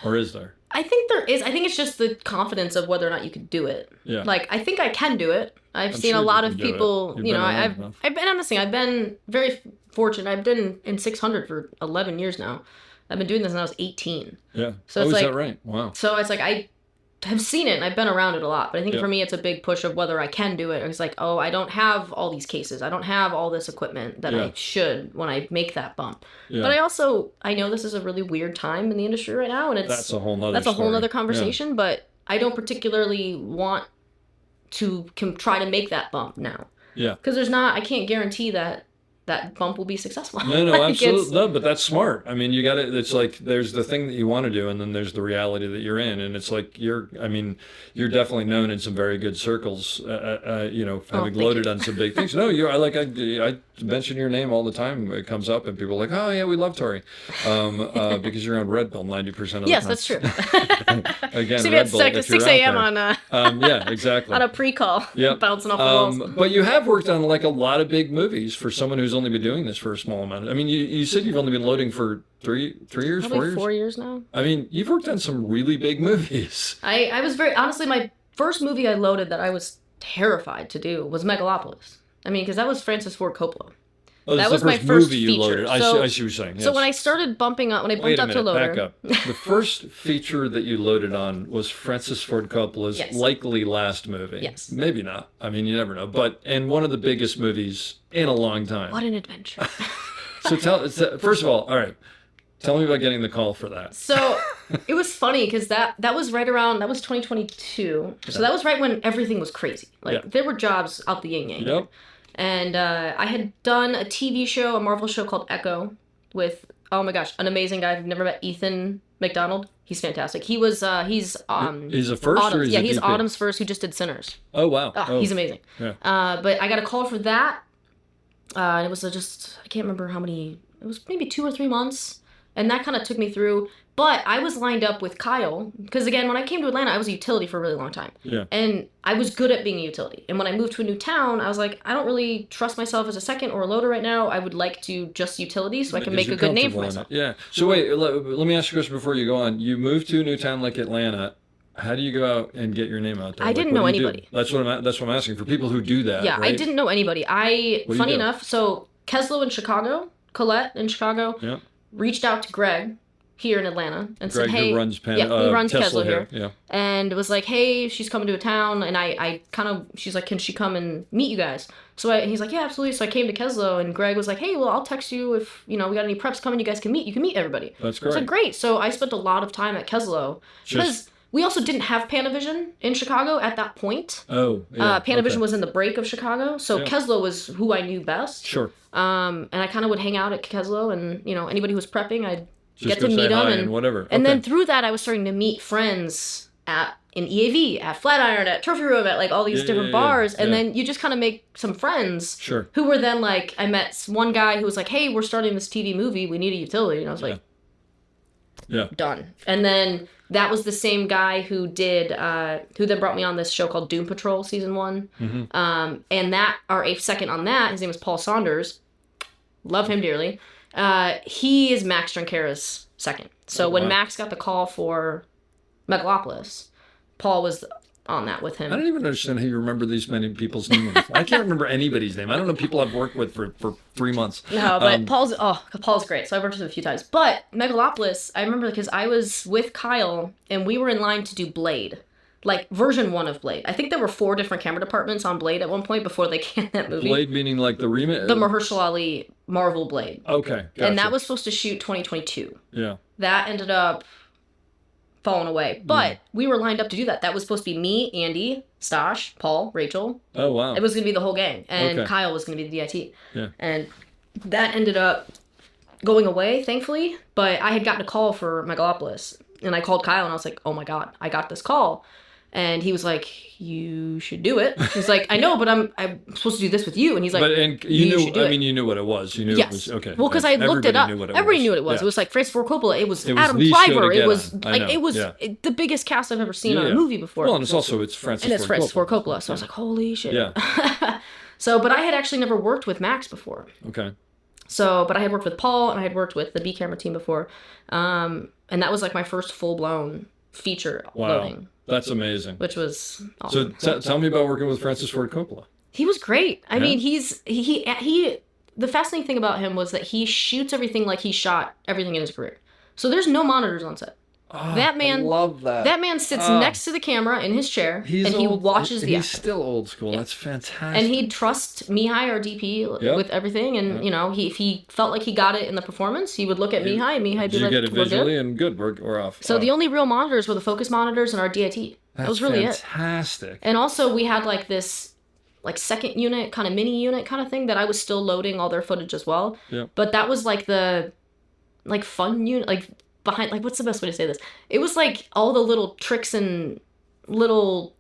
Or is there? I think there is. I think it's just the confidence of whether or not you could do it. Yeah. Like I think I can do it. I've seen a lot of people. I've been on this thing. I've been very fortunate. I've been in 600 for 11 years now. I've been doing this since I was 18. Yeah. So it's is like, that right? Wow. So it's like I have seen it and I've been around it a lot, but I think for me it's a big push of whether I can do it. It's like, oh, I don't have all these cases. I don't have all this equipment that I should when I make that bump. Yeah. But I know this is a really weird time in the industry right now, and that's a whole nother conversation. But I don't particularly want to try to make that bump now. Yeah. Because I can't guarantee that bump will be successful. No, absolutely. No, but that's smart. I mean, you got to, it's like, there's the thing that you want to do, and then there's the reality that you're in. And it's like, you're definitely known in some very good circles, having loaded on some big things. No, I mention your name all the time. It comes up and people are like, oh yeah, we love Torey. Because you're on Red Bull 90% of the time. Yes, that's true. Again, see, Red Bull, at 6 a.m. on yeah, exactly. on a pre-call, bouncing off the walls. But you have worked on like a lot of big movies for someone who's only been doing this for a small amount. I mean, you said you've only been loading for 3 years, Probably 4 years? 4 years now. I mean, you've worked on some really big movies. I was honestly, my first movie I loaded that I was terrified to do was Megalopolis. I mean, because that was Francis Ford Coppola. Oh, that was my first movie feature. you loaded. I see what you're saying. Yes. So when I started bumping up, when I bumped up to loader. Back up. The first feature that you loaded on was Francis Ford Coppola's likely last movie. Yes. Maybe not. I mean, you never know. And one of the biggest movies in a long time. What an adventure. So first of all right, tell me about getting the call for that. So it was funny because that was right around, that was 2022. So that was right when everything was crazy. Like there were jobs out the yin yang. Yep. And I had done a TV show, a Marvel show called Echo with, oh my gosh, an amazing guy. I've never met Ethan McDonald. He's fantastic. He's a first Autumn, or he's a he's DP? Autumn's first, who just did Sinners. Oh, wow. He's amazing. Yeah. But I got a call for that. And it was I can't remember how many, it was maybe 2 or 3 months. And that kind of took me through. But I was lined up with Kyle, because again, when I came to Atlanta, I was a utility for a really long time. Yeah. And I was good at being a utility. And when I moved to a new town, I was like, I don't really trust myself as a second or a loader right now. I would like to just utility so I can make a good name for myself. Yeah. So wait, let me ask you a question before you go on. You moved to a new town like Atlanta. How do you go out and get your name out there? I didn't know anybody. That's what I'm asking for people who do that. Yeah, right? I didn't know anybody. Funny enough, so Keslow in Chicago Colette in Chicago, Yeah. reached out to Greg here in Atlanta and Greg, said, hey, who runs he runs Tesla here. Yeah. And was like, hey, she's coming to a town. And I kind of, she's like, can she come and meet you guys? So he's like, yeah, absolutely. So I came to Keslo, and Greg was like, hey, well, I'll text you if, we got any preps coming, you guys can meet. You can meet everybody. That's great. I said, great. So I spent a lot of time at Keslo because we also didn't have Panavision in Chicago at that point. Oh, yeah. Panavision was in the break of Chicago. So Keslo was who I knew best. Sure. And I kind of would hang out at Keslo, and, anybody who was prepping, I'd get to say meet them and whatever. And then through that, I was starting to meet friends in EAV, at Flatiron, at Trophy Room, at like all these different bars. And then you just kind of make some friends. Sure. Who were then like, I met one guy who was like, hey, we're starting this TV movie. We need a utility. And I was like, done. And then that was the same guy who then brought me on this show called Doom Patrol season 1. Mm-hmm. And our second on that, his name was Paul Saunders. Love him dearly. He is Max Drinkera's second. So when Max got the call for Megalopolis, Paul was on that with him. I don't even understand how you remember these many people's names. I can't remember anybody's name. I don't know people I've worked with for 3 months. No, but Paul's great. So I've worked with him a few times. But Megalopolis, I remember because I was with Kyle and we were in line to do Blade. Like version 1 of Blade. I think there were 4 different camera departments on Blade at one point before they canned that movie. Blade meaning like the remake? The Mahershala Ali Marvel Blade. Okay, gotcha. And that was supposed to shoot 2022. Yeah. That ended up falling away. But we were lined up to do that. That was supposed to be me, Andy, Stash, Paul, Rachel. Oh, wow. It was going to be the whole gang. And Kyle was going to be the DIT. Yeah. And that ended up going away, thankfully. But I had gotten a call for Megalopolis. And I called Kyle and I was like, oh my God, I got this call. And he was like, you should do it. He's like, I know, but I'm supposed to do this with you. And he's like, you knew what it was. You knew it was, okay. Well, because I looked it up. Everybody knew what it was. Yeah. It was like Francis Ford Coppola. It was Adam the show to Driver. get It was on. the biggest cast I've ever seen on a movie before. Well, and it's Francis Ford Coppola. So I was like, holy shit. Yeah. So, but I had actually never worked with Max before. Okay. So, but I had worked with Paul and I had worked with the B camera team before. And that was like my first full-blown feature loading. That's amazing. Which was awesome. So tell me about working with Francis Ford Coppola. He was great. I mean, he the fascinating thing about him was that he shoots everything like he shot everything in his career. So there's no monitors on set. That man, I love that. That man sits next to the camera in his chair and he watches the He's still old school. Yeah. That's fantastic. And he'd trust Mihai, our DP, with everything. And, if he felt like he got it in the performance, he would look at Mihai and Mihai would be like, you get it visually and good, we're off. So the only real monitors were the focus monitors and our DIT. That was really fantastic. And also we had like this second unit, kind of mini unit kind of thing that I was still loading all their footage as well. Yeah. But that was like the fun unit, behind, what's the best way to say this? It was like all the little tricks and little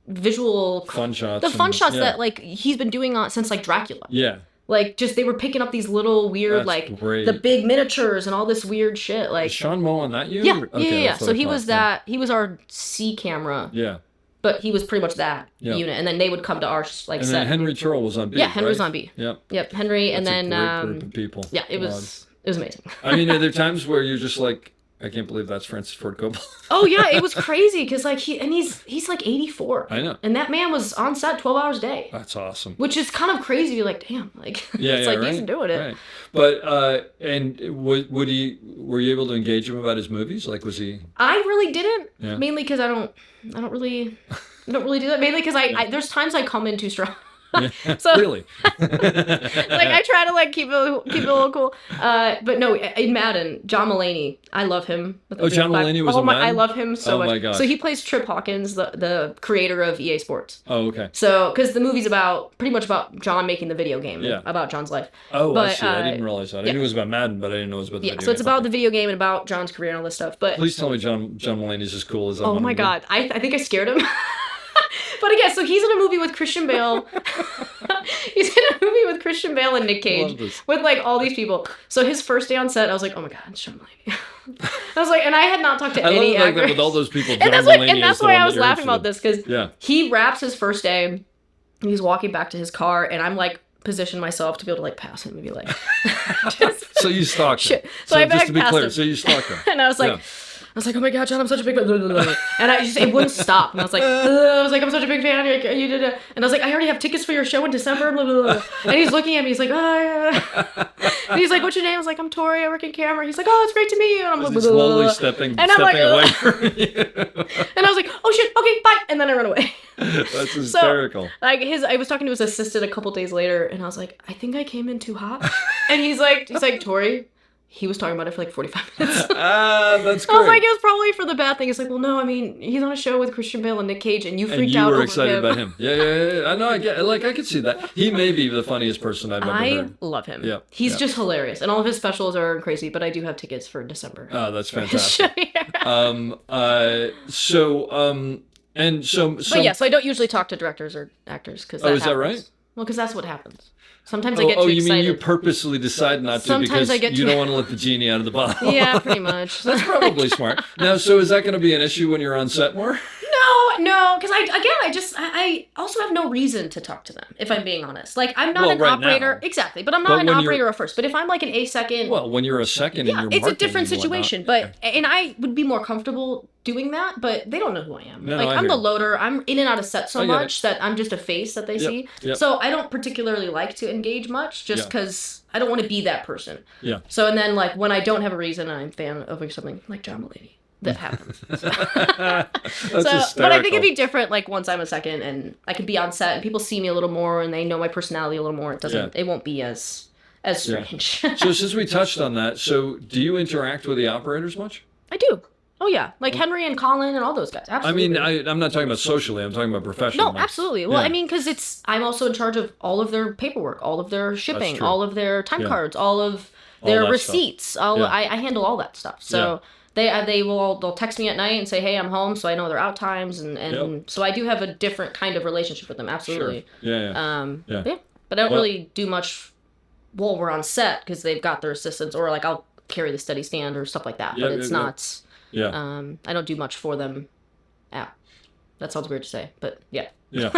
visual fun shots. The fun shots that he's been doing since Dracula. Yeah. They were picking up these little weird great. The big miniatures and all this weird shit. Is Sean Moe on that unit? Yeah, Okay, yeah. So he was he was our C camera. Yeah. But he was pretty much that unit, and then they would come to our set. And then Henry Turrell was on B. Yeah, Henry was on B. Yep, Henry, That's and then a great group of people. Yeah, it was amazing. I mean, are there times where you're just like, I can't believe that's Francis Ford Coppola. Oh yeah, it was crazy because he's like 84. I know. And that man was on set 12 hours a day. That's awesome. Which is kind of crazy. You're like, damn, he's doing it. Right. But and were you able to engage him about his movies? Was he? I really didn't. Yeah. Mainly because I don't really do that. Mainly because I there's times I come in too strong. So really, I try to keep it a little cool. But no, in Madden, John Mulaney, I love him. John Mulaney was in Madden? I love him so much. Oh my gosh. So he plays Trip Hawkins, the creator of EA Sports. Oh, okay. So because the movie's pretty much about John making the video game, about John's life. Oh, I see. I didn't realize that. I knew it was about Madden, but I didn't know it was about the video game. So it's about the video game and about John's career and all this stuff. But please tell me John Mulaney's as cool as oh my God, I think I scared him. But again, so he's in a movie with Christian Bale. He's in a movie with Christian Bale and Nick Cage with all these people. So his first day on set, I was like, oh my God, it's John Mulaney. I was like, and I had not talked to any actors. That with all those people, and that's why I was laughing about this because he wraps his first day. And he's walking back to his car, and I'm position myself to be able to pass him and be so you stalked him. So I just to be clear, him. so you stalked him. And I was like. was like, oh my God, John, I'm such a big fan. And it wouldn't stop. And I was like, I'm such a big fan. You did it. And I was like, I already have tickets for your show in December. And he's looking at me. He's like, oh, yeah. And he's like, what's your name? I was like, I'm Torey. I work in camera. He's like, oh, it's great to meet you. And I'm like, slowly stepping away from you. And I was like, oh shit, okay, bye. And then I run away. That's hysterical. So, like I was talking to his assistant a couple days later, and I was like, I think I came in too hot. And he's like, Torey. He was talking about it for like 45 minutes. That's great. I was like, it was probably for the bad thing. He's like, well, no, I mean, he's on a show with Christian Bale and Nick Cage, and you freaked out over him. You were excited about him. Yeah. I know. I could see that. He may be the funniest person I've ever heard. I love him. Yeah. He's just hilarious, and all of his specials are crazy. But I do have tickets for December. Oh, that's fantastic. So I don't usually talk to directors or actors because is that right? Well, because that's what happens. Sometimes I get too excited. You mean you purposely decide not to because you don't want to let the genie out of the bottle? Yeah, pretty much. That's probably smart. Now, so is that going to be an issue when you're on set more? No, because I also have no reason to talk to them, if I'm being honest. Like, I'm not an operator. Now. Exactly, but I'm not an operator at first. But if I'm like an A second... Well, when you're a second and you're it's a different situation. And I would be more comfortable doing that, but they don't know who I am. I'm the loader. I'm in and out of set so much that I'm just a face that they see. Yep. So I don't particularly like to engage much just because I don't want to be that person. Yeah. So, and then like when I don't have a reason, I'm a fan of something like John Mulaney. That happens. But I think it'd be different like once I'm a second and I could be on set and people see me a little more and they know my personality a little more. It won't be as strange. So since we touched on that, so do you interact with the operators much? I do. Oh yeah, like Henry and Colin and all those guys. Absolutely. I mean, I'm not talking about socially. I'm talking about professionally. No, absolutely. Well, I mean, because I'm also in charge of all of their paperwork, all of their shipping, all of their time cards, all of their receipts. I handle all that stuff. So. They'll text me at night and say, hey, I'm home, so I know their out times, and so I do have a different kind of relationship with them, absolutely. Sure. But I don't really do much while we're on set because they've got their assistants, or like I'll carry the steady stand or stuff like that. But it's not. I don't do much for them. That sounds weird to say, but yeah. Yeah.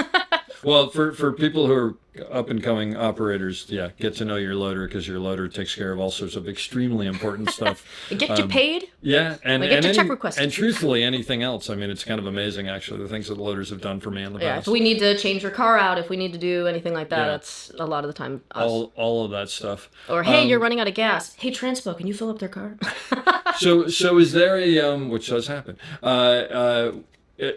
Well, for people who are up and coming operators, get to know your loader because your loader takes care of all sorts of extremely important stuff. Get you paid. Yeah, and get your check requested. And truthfully, anything else. I mean, it's kind of amazing actually the things that the loaders have done for me in the past. If we need to change your car out, if we need to do anything like that, that's a lot of the time us. All of that stuff. Or hey, you're running out of gas. Hey, Transpo, can you fill up their car? So is there a which does happen?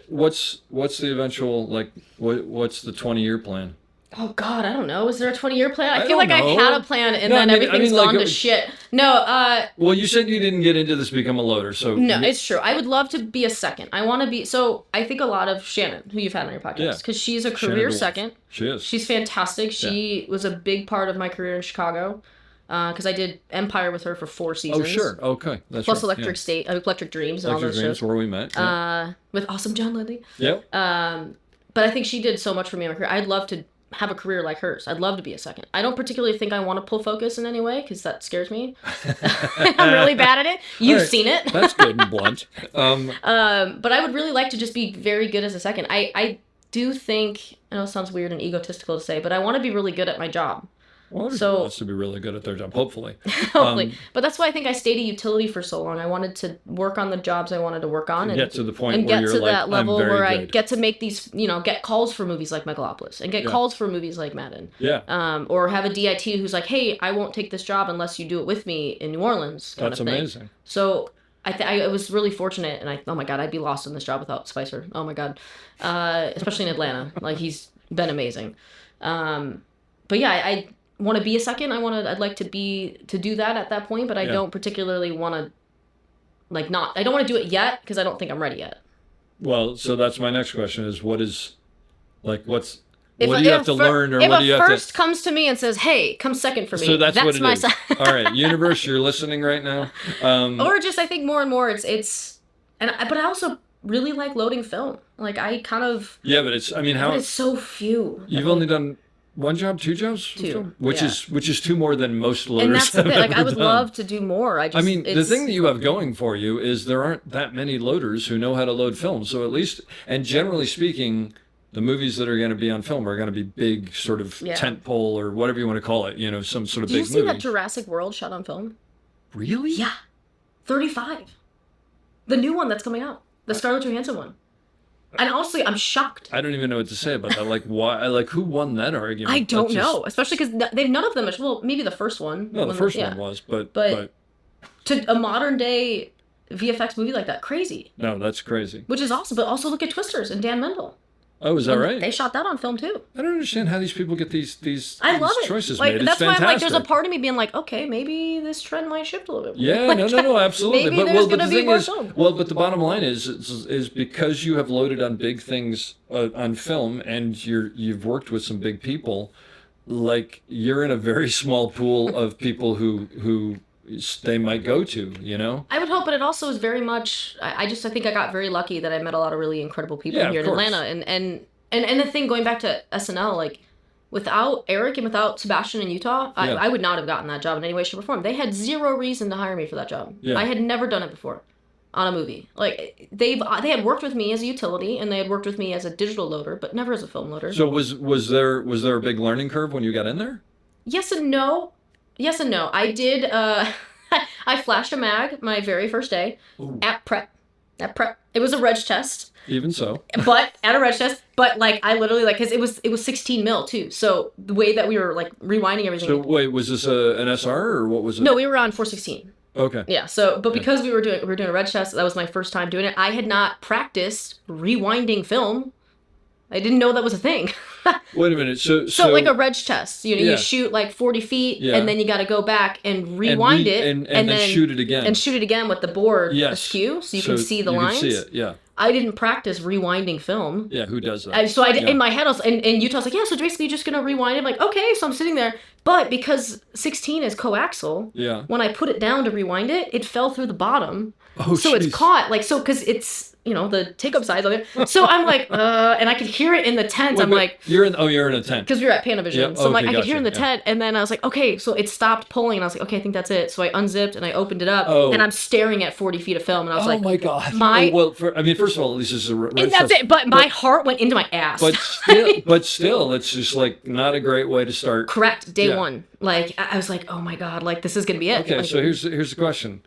What's the eventual, like, what's the 20-year plan? Oh, God, I don't know. Is there a 20-year plan? I feel like I've had a plan and then everything's gone to shit. No, well, you said you didn't get into this to become a loader, so... No, it's true. I would love to be a second. I want to be... So, I think a lot of Shannon, who you've had on your podcast, because she's a career second. She is. She's fantastic. She was a big part of my career in Chicago. Because I did Empire with her for 4 seasons. Oh, sure. Okay. That's Plus Electric State, Electric Dreams, and all those shows. Where we met. Yeah. With awesome John Lilly. Yep. But I think she did so much for me in my career. I'd love to have a career like hers. I'd love to be a second. I don't particularly think I want to pull focus in any way because that scares me. I'm really bad at it. You've seen it. That's good and blunt. But I would really like to just be very good as a second. I do think, I know it sounds weird and egotistical to say, but I want to be really good at my job. Well, everybody wants to be really good at their job, hopefully. Hopefully. But that's why I think I stayed at utility for so long. I wanted to work on the jobs I wanted to work on. And get to the point where you're like, that level I'm very where good. I get to make these, get calls for movies like Megalopolis and get calls for movies like Madden. Yeah. Or have a DIT who's like, hey, I won't take this job unless you do it with me in New Orleans. That's amazing. So I was really fortunate, and oh my God, I'd be lost in this job without Spicer. Oh my God. Especially in Atlanta. Like, he's been amazing. But yeah, I want to be a second. I'd like to do that at that point, but I don't particularly want to, I don't want to do it yet because I don't think I'm ready yet. Well, so that's my next question is what do you have to learn, or what do you have to... If a first comes to me and says, hey, come second for me, so that's what it my is. All right, universe, you're listening right now. Or just, I think more and more but I also really like loading film. Like, I kind of... Yeah, but it's so few. You've only done... 1 job, 2 jobs? 2. Which is 2 more than most loaders and that's the thing. have ever I would done. love to do more. The thing that you have going for you is there aren't that many loaders who know how to load film. So at least, and generally speaking, the movies that are going to be on film are going to be big sort of tent pole or whatever you want to call it, some sort of big movie. Do you see that Jurassic World shot on film? Really? Yeah. 35. The new one that's coming out. The Scarlett Johansson one. And honestly, I'm shocked. I don't even know what to say about that. Like, why? Like, who won that argument? I don't know. Especially because they've none of them. Well, maybe the first one. No, the first one was, but to a modern day VFX movie like that, crazy. No, that's crazy. Which is awesome. But also look at Twisters and Dan Mendel. Oh, is that right? They shot that on film too. I don't understand how these people get these I love it. choices like, made. It's that's fantastic. why I'm like, there's a part of me being like, okay, maybe this trend might shift a little bit more. Yeah, like, no, absolutely. Maybe but there's the gonna be thing more is, film. but the bottom line is because you have loaded on big things on film, and you've worked with some big people, like you're in a very small pool of people who they might go to, you know? I would hope, but it also is very much, I think I got very lucky that I met a lot of really incredible people here in Atlanta. And the thing, going back to SNL, like, without Eric and without Sebastian in Utah, I would not have gotten that job in any way, shape, or form. They had zero reason to hire me for that job. Yeah. I had never done it before on a movie. Like, they had worked with me as a utility, and they had worked with me as a digital loader, but never as a film loader. So was there a big learning curve when you got in there? Yes and no. I did, I flashed a mag my very first day at prep. It was a reg test. Even so. But at a reg test, but like I literally like, cause it was 16 mil too. So the way that we were like rewinding everything. So wait, was this an SR or what was it? No, we were on 416. Okay. Yeah. So, but because we were doing a reg test, that was my first time doing it. I had not practiced rewinding film. I didn't know that was a thing. Wait a minute. So like a reg test, you shoot like 40 feet and then you got to go back and rewind it and then shoot it again. And shoot it again with the board askew so you can see the lines. You can see it, yeah. I didn't practice rewinding film. Yeah, who does that? So I did, in my head, I was, and Utah's like, yeah, so basically you're just going to rewind it. I'm like, okay, so I'm sitting there. But because 16 is coaxial, when I put it down to rewind it, it fell through the bottom. Oh, so it's caught, like, so, because it's, the take-up size of it. So I'm like, and I could hear it in the tent. I'm like... You're in a tent. Because we were at Panavision. Yep. So I'm like, I could hear in the tent. And then I was like, okay, so it stopped pulling. And I was like, okay, I think that's it. So I unzipped and I opened it up. And I'm staring at 40 feet of film. And I was like... Oh, my God. First of all, at least it's a... And that's it. But my heart went into my ass. But still, it's just, like, not a great way to start. Correct. Day one. Like, I was like, oh, my God. Like, this is going to be it. Okay, like, so here's the question.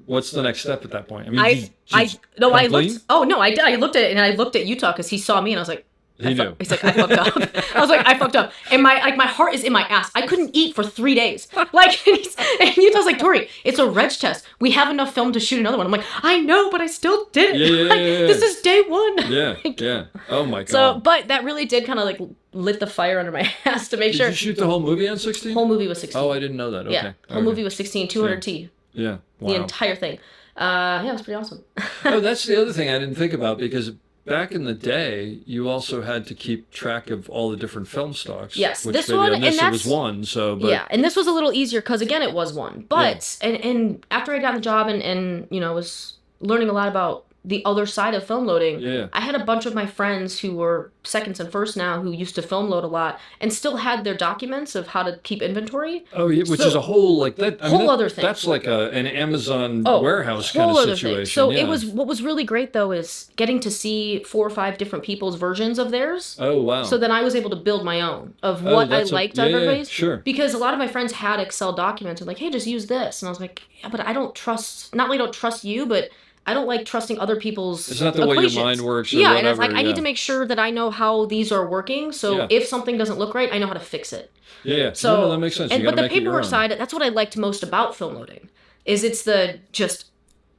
What's the next step at that point? I mean, I looked at it and I looked at Utah because he saw me and I was like, he's like, I fucked up. I was like, I fucked up. And my heart is in my ass. I couldn't eat for 3 days. Like, and Utah's like, Torey, it's a reg test. We have enough film to shoot another one. I'm like, I know, but I still did it. Yeah. This is day one. Yeah. Oh my God. So, but that really did kind of like lit the fire under my ass to make sure. Did you shoot the whole movie on 16? Whole movie was 16. Oh, I didn't know that. Okay. Yeah. Whole movie was 16, 200T. Yeah. Wow. The entire thing. It was pretty awesome. Oh, that's the other thing I didn't think about, because back in the day, you also had to keep track of all the different film stocks. Yes, which this maybe one, on this and it was one. So, but yeah, and this was a little easier because again, it was one. But and after I got the job and was learning a lot about the other side of film loading, I had a bunch of my friends who were seconds and firsts now who used to film load a lot and still had their documents of how to keep inventory. Oh, yeah, which is a whole like that other thing. That's like an Amazon warehouse kind of situation. So it was, what was really great though is getting to see 4 or 5 different people's versions of theirs. Oh wow! So then I was able to build my own of what I liked on everybody's. Sure. Because a lot of my friends had Excel documents and like, hey, just use this, and I was like, yeah, but I don't trust. Not only don't trust you, but I don't like trusting other people's It's not the equations. way your mind works. Or whatever, and I was like, I need to make sure that I know how these are working. So if something doesn't look right, I know how to fix it. Yeah. So no, that makes sense. But the paperwork side, that's what I liked most about film loading, is it's the just.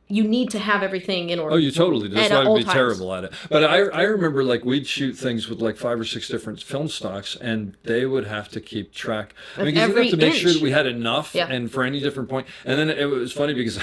You need to have everything in order. Oh, you totally do. That's why I'd be terrible at it. But I remember like we'd shoot things with like 5 or 6 different film stocks, and they would have to keep track. I mean, because you'd have to make sure that we had enough, and for any different point. And then it was funny because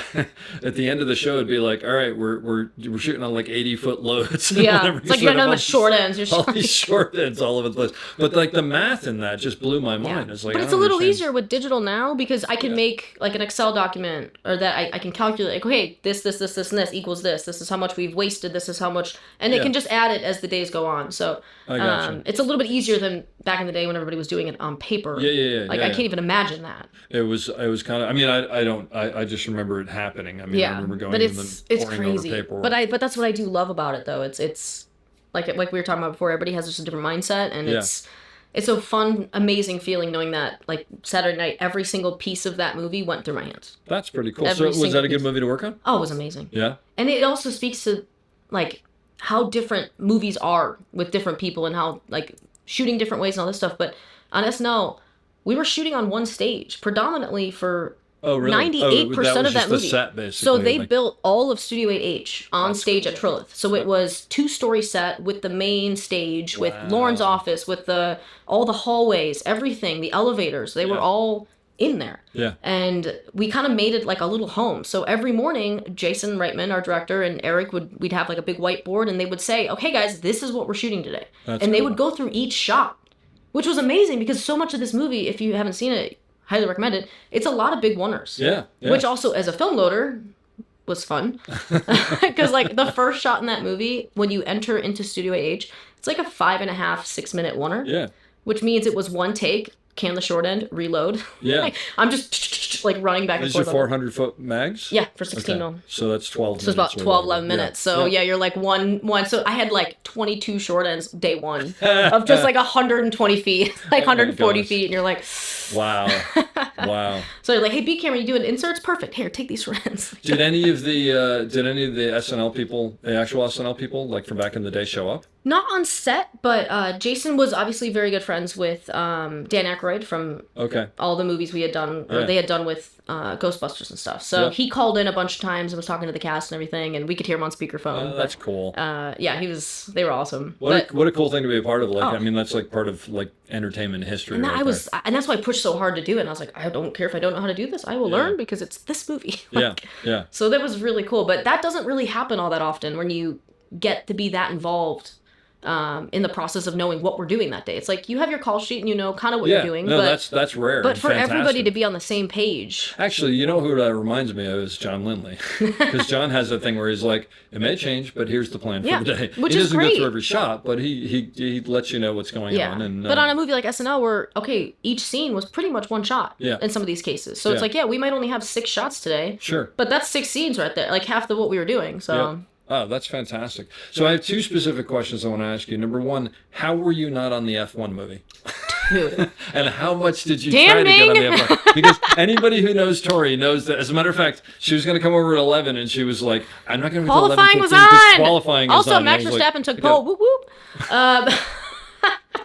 at the end of the show, it'd be like, all right, we're shooting on like 80-foot loads. Yeah, it's like you got nothing but short ends. All these short ends all over the place. But like the math in that just blew my mind. It's like, but it's a little easier with digital now because I can make like an Excel document, or that I can calculate like, okay, this, and this equals this. This is how much we've wasted. This is how much, and it can just add it as the days go on. So it's a little bit easier than back in the day when everybody was doing it on paper. I can't even imagine that. It was kind of. I mean, I just remember it happening. I mean, I remember going. But it's crazy. But that's what I do love about it, though. It's like we were talking about before. Everybody has just a different mindset, and it's a fun, amazing feeling knowing that, like, Saturday night, every single piece of that movie went through my hands. That's pretty cool. Every So was that a good piece. movie to work on? Oh, it was amazing. Yeah. And it also speaks to, like, how different movies are with different people and how, like, shooting different ways and all this stuff. But on SNL, we were shooting on one stage, predominantly for 98% of that movie. Set, basically. So they built all of Studio 8H on stage at Trilith. So it was 2-story set with the main stage, with Lauren's office, with all the hallways, everything, the elevators. They were all in there. Yeah. And we kind of made it like a little home. So every morning, Jason Reitman, our director, and Eric we'd have like a big whiteboard, and they would say, "Okay, guys, this is what we're shooting today." And they would go through each shot, which was amazing because so much of this movie, if you haven't seen it, highly recommend it. It's a lot of big oneers. Yeah. Which also, as a film loader, was fun. Because, like, the first shot in that movie, when you enter into Studio AH, it's like a 5.5, 6 minute oneer. Yeah. Which means it was one take, can the short end, reload. Yeah. Like, I'm just, like, running back and forth. Is your 400-foot mags? Yeah, for 16 mil. So that's 12 minutes. So it's about 12, 11 minutes. So, yeah, you're like one. So I had, like, 22 short ends day one of just, like, 120 feet, like 140 feet. And you're like... Wow. Wow. So you're like, hey, B camera, you doing inserts? Perfect. Here, take these friends. Did any of the SNL people, the actual SNL people, like from back in the day, show up? Not on set, but Jason was obviously very good friends with Dan Aykroyd from all the movies we had done, or they had done with Ghostbusters and stuff. So he called in a bunch of times and was talking to the cast and everything, and we could hear him on speakerphone. That's cool. Yeah, they were awesome. What a cool thing to be a part of. Like, I mean, that's like part of like entertainment history. And and that's why I pushed so hard to do it. And I was like, I don't care if I don't know how to do this. I will learn because it's this movie. Yeah. So that was really cool. But that doesn't really happen all that often when you get to be that involved in the process of knowing what we're doing that day. It's like you have your call sheet and you know kind of what you're doing. No, that's rare. But for everybody to be on the same page. Actually, you know who that reminds me of is John Lindley. Because John has that thing where he's like, it may change, but here's the plan for the day. Which he is doesn't great. go through every shot, but he lets you know what's going on. And, but on a movie like SNL where, each scene was pretty much one shot in some of these cases. So it's like, we might only have 6 shots today. Sure. But that's 6 scenes right there. Like half of what we were doing. So... Yep. Oh, that's fantastic. So I have 2 specific questions I want to ask you. Number 1, how were you not on the F1 movie? Dude. And how much did you try to get on the F1? Because anybody who knows Torey knows that, as a matter of fact, she was going to come over at 11 and she was like, I'm not going to be qualifying was on. Qualifying also, is on. Max Verstappen took pole. Whoop whoop.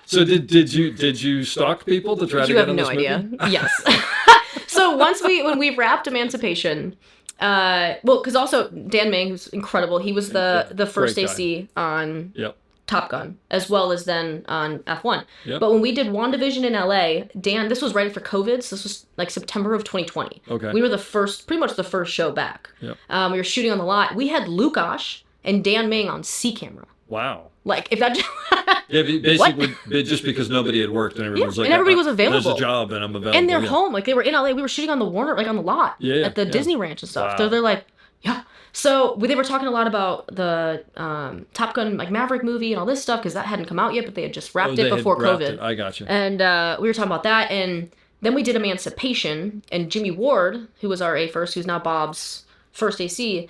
So did you stalk people to try to get on this movie? You have no idea. Yes. So when we wrapped Emancipation... because also Dan Ming, who's incredible, he was the first AC on Top Gun, as well as then on F1. Yep. But when we did WandaVision in LA, Dan, this was right after COVID, so this was like September of 2020. Okay. We were pretty much the first show back. Yep. We were shooting on the lot. We had Lukash and Dan Ming on C camera. Wow. Like, if that... basically, just because nobody had worked and everyone was like... and everybody was available. There's a job and I'm available. And they're home. Like, they were in LA. We were shooting on the Warner, like, on the lot. At the Disney Ranch and stuff. Wow. So they're like, So they were talking a lot about the Top Gun, like, Maverick movie and all this stuff, because that hadn't come out yet, but they had just wrapped it before COVID. I got you. And we were talking about that, and then we did Emancipation, and Jimmy Ward, who was our A-First, who's now Bob's first AC,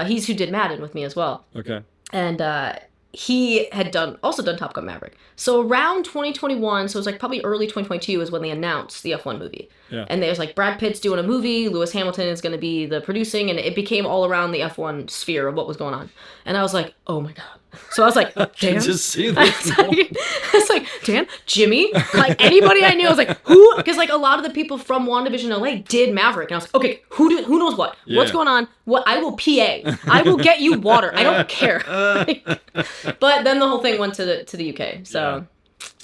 he's who did Madden with me as well. Okay. And... he had also done Top Gun Maverick. So around 2021, so it was like probably early 2022 is when they announced the F1 movie. Yeah. And there was like Brad Pitt's doing a movie, Lewis Hamilton is going to be the producing, and it became all around the F1 sphere of what was going on. And I was like, oh my God. So I was like, Dan? Just see this. I was like, Dan, Jimmy, like anybody I knew. I was like, who? Because like a lot of the people from WandaVision LA did Maverick, and I was like, okay, who knows what? Yeah. What's going on? What? I will PA. I will get you water. I don't care. But then the whole thing went to the UK. So.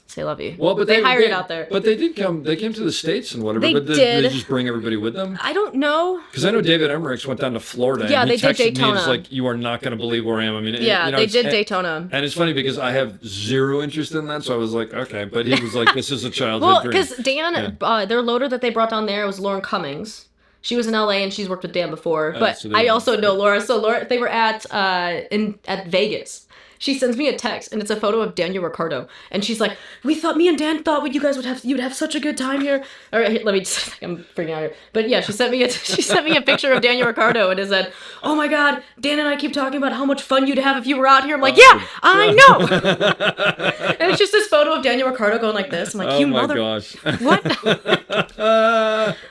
Say love you. Well, but they hired it out there. But they did come. They came to the States and whatever. But did they just bring everybody with them? I don't know. Because I know David Emmerichs went down to Florida. Yeah, and they did Daytona. Me, it's like, you are not going to believe where I am. I mean, they did Daytona. And it's funny because I have zero interest in that, so I was like, okay. But he was like, this is a childhood dream. Well, because Dan, their loader that they brought down there was Lauren Cummings. She was in LA and she's worked with Dan before. But so I also know Laura. So Laura, they were at Vegas. She sends me a text, and it's a photo of Daniel Ricciardo, and she's like, me and Dan thought you guys you'd have such a good time here. All right, let me just, I'm freaking out here. But yeah, she sent me a picture of Daniel Ricciardo, and it said, oh my God, Dan and I keep talking about how much fun you'd have if you were out here. I'm like, yeah, I know. And it's just this photo of Daniel Ricciardo going like this. I'm like, you mother... gosh. What?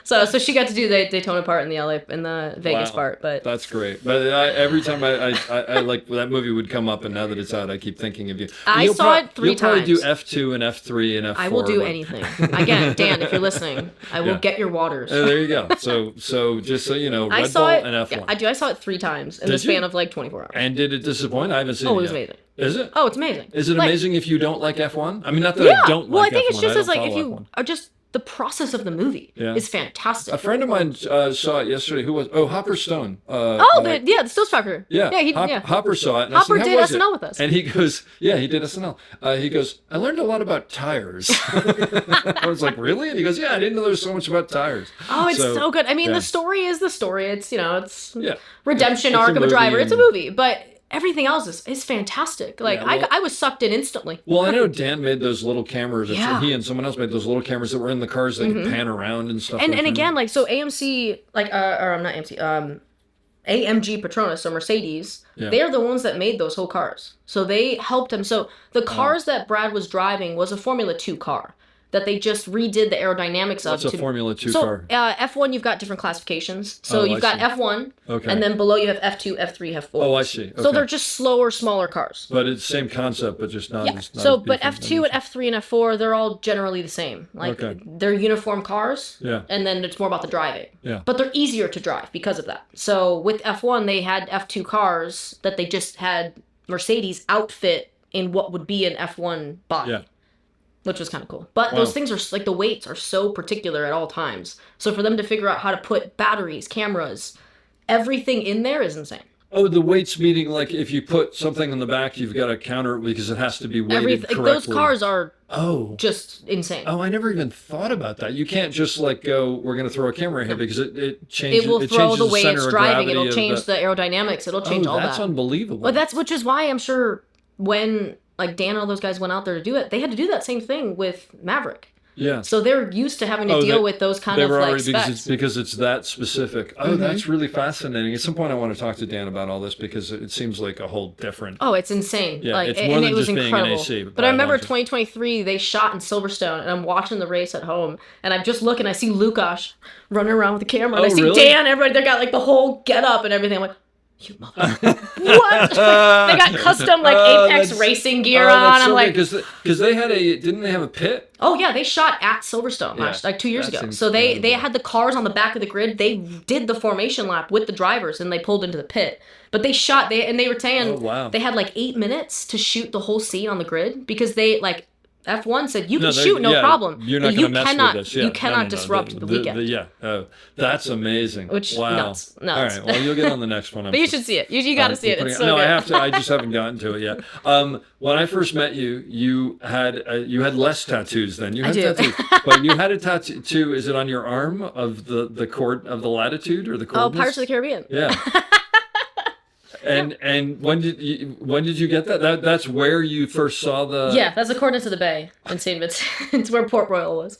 So she got to do the Daytona part in the Vegas part, but that's great. But every time I like that movie would come up, and now that it's out, I keep thinking of you. I saw it 3 times. You'll probably do F2 and F3 and F4. I will do anything. Again, Dan, if you're listening, I will get your waters. There you go. So just so you know, Red Bull and F1. Yeah, I saw it 3 times in the span of like 24 hours. And did it disappoint? I haven't seen it yet. Oh, it was amazing. Is it? Oh, it's amazing. Is it like, amazing if you don't like F1? I mean, not that I don't like F1. Well, I think it's just as like if follow you F1. are just the process of the movie is fantastic. A friend of mine saw it yesterday. Who was? Oh, Hopper Stone. The Still Striker. Yeah, Hopper saw it. And Hopper I said, did "How was SNL it?" with us. And he goes, "Yeah, he did SNL." He goes, "I learned a lot about tires." I was like, "Really?" And he goes, "Yeah, I didn't know there was so much about tires." Oh, it's so good. I mean, the story is the story. It's it's redemption it's arc of a driver. and... It's a movie, but everything else is fantastic. Like I was sucked in instantly. Well, I know Dan made those little cameras. Yeah. He and someone else made those little cameras that were in the cars that could pan around and stuff. And again, like so AMC, like or I'm not AMC, AMG Petronas, so Mercedes, they're the ones that made those whole cars. So they helped him. So the cars that Brad was driving was a Formula 2 car that they just redid the aerodynamics of. What's a Formula 2 car? So F1, you've got different classifications. So you've got F1, and then below you have F2, F3, F4. Oh, I see. Okay. So they're just slower, smaller cars. But it's the same concept, but just not. Yeah. But F2 and F3 and F4, they're all generally the same. Like they're uniform cars. Yeah. And then it's more about the driving. Yeah. But they're easier to drive because of that. So with F1, they had F2 cars that they just had Mercedes outfit in what would be an F1 body. Yeah. Which was kind of cool. But those things are, like, the weights are so particular at all times. So for them to figure out how to put batteries, cameras, everything in there is insane. Oh, the weights meaning, like, if you put something in the back, you've got to counter it because it has to be weighted correctly. Those cars are just insane. Oh, I never even thought about that. You can't just, like, go, we're going to throw a camera here because it changes. It will throw the way it's driving. It'll change change the aerodynamics. It'll change all that. That's unbelievable. But which is why I'm sure when... like Dan and all those guys went out there to do it, they had to do that same thing with Maverick. Yeah. So they're used to having to deal with those kind of like specs. Because it's that specific. Oh, that's really fascinating. At some point I want to talk to Dan about all this because it seems like a whole different... Oh, it's insane. Yeah, like, it's more than it was just incredible. being an AC. But I remember 2023, they shot in Silverstone, and I'm watching the race at home, and I'm just looking, I see Lukash running around with the camera, and I see Dan, everybody, they got like the whole get up and everything. I'm like, you mother... What? They got custom like Apex racing gear on. I'm like, because they had didn't they have a pit? Oh yeah, they shot at Silverstone like 2 years ago. So they had the cars on the back of the grid. They did the formation lap with the drivers and they pulled into the pit. But they shot they were saying they had like 8 minutes to shoot the whole scene on the grid because they like F1 said you can shoot no problem. You're not going to mess with this. Yeah. You cannot disrupt the weekend. That's amazing. Wow. Nuts. All right, well you'll get on the next one. But you should see it. You got to see it. It's so good. I have to. I just haven't gotten to it yet. When I first met you, you had less tattoos then. You had tattoos, but you had a tattoo. Is it on your arm of the court of the latitude or the coordinates? Oh, Pirates of the Caribbean. Yeah. And when did you get that? That's where you first saw the... Yeah, that's the coordinates of the bay in St. Vincent. It's where Port Royal was.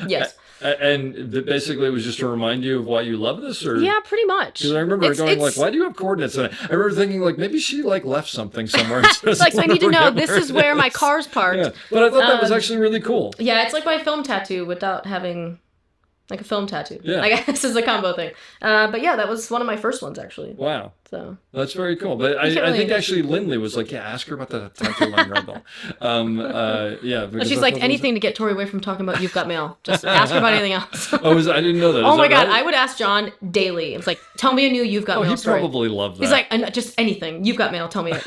Yes. And basically it was just to remind you of why you love this? Or? Yeah, pretty much. Because I remember going like, why do you have coordinates? And I remember thinking like, maybe she like left something somewhere. Like, so I need to know, this is where my car's parked. Yeah. But I thought that was actually really cool. Yeah, it's like my film tattoo without having... like a film tattoo. Yeah. I guess it's a combo thing. But yeah, that was one of my first ones, actually. Wow. So that's very cool. But I think actually Lindley was like, yeah, ask her about the tattoo on Red Bull. Yeah. She's like, anything to get Torey away from talking about You've Got Mail. Just ask her about anything else. I didn't know that. Oh my God. Right? I would ask John daily. It's like, tell me a new You've Got Mail story. He probably loved that. He's like, just anything. You've Got Mail. Tell me it.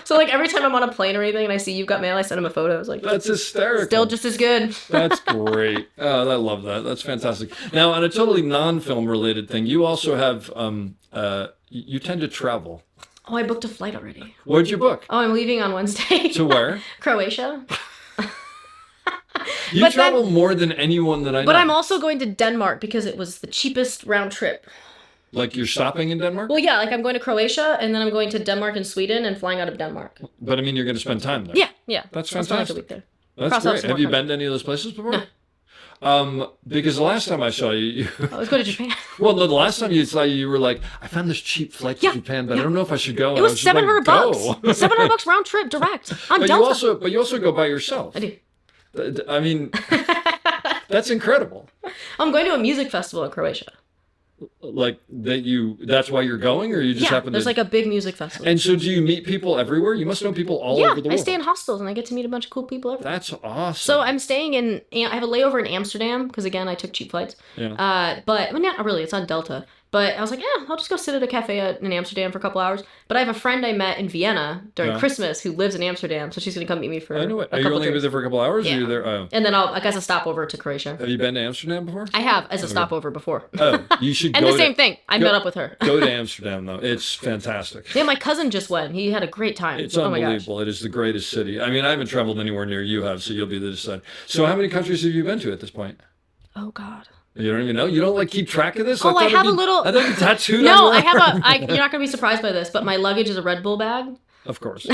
So like every time I'm on a plane or anything and I see You've Got Mail, I send him a photo. I was like, that's hysterical. Still just as good. That's great. Oh, I love that. That's fantastic. Now, on a totally non-film related thing, you also have you tend to travel. Oh, I booked a flight already. Where'd you book? Oh, I'm leaving on Wednesday. To where? Croatia. You travel more than anyone that I know. But I'm also going to Denmark because it was the cheapest round trip. Like you're stopping in Denmark? Well, yeah, like I'm going to Croatia and then I'm going to Denmark and Sweden and flying out of Denmark. But I mean, you're going to spend time there. Yeah. That's I'll spend like fantastic. a week there. That's great. Have you been to any of those places before? No. Because the last time I saw you, I was going to Japan. well, no, the last time you saw you were like, I found this cheap flight to Japan, but I don't know if I should go. It was $700. Go. $700 round trip direct on But Delta. you also go by yourself. I do. I mean, that's incredible. I'm going to a music festival in Croatia. Like that's why you're going, or you just happen to... there's like a big music festival. And so do you meet people everywhere? You must know people all over the world. I stay in hostels and I get to meet a bunch of cool people everywhere. That's awesome. So I'm staying I have a layover in Amsterdam because, again, I took cheap flights. Yeah. But, I mean, not really, it's on Delta. But I was like, I'll just go sit at a cafe in Amsterdam for a couple hours. But I have a friend I met in Vienna during Christmas who lives in Amsterdam, so she's going to come meet me for I know it. a Are you couple only days. there for a couple hours? Yeah. Or you're there? Oh. And then I guess a stopover to Croatia. Have you been to Amsterdam before? I have, as a stopover before. Oh, you should And go the same thing. I met up with her. Go to Amsterdam, though. It's fantastic. Yeah, my cousin just went. He had a great time. It's oh my gosh. unbelievable. It is the greatest city. I mean, I haven't traveled anywhere near you have, so you'll be the decider. So how many countries have you been to at this point? Oh, God. You don't even know? You don't, like, keep track of this? Oh, I have a little... I thought you tattooed No, on I your have arm. you're not going to be surprised by this, but my luggage is a Red Bull bag. Of course.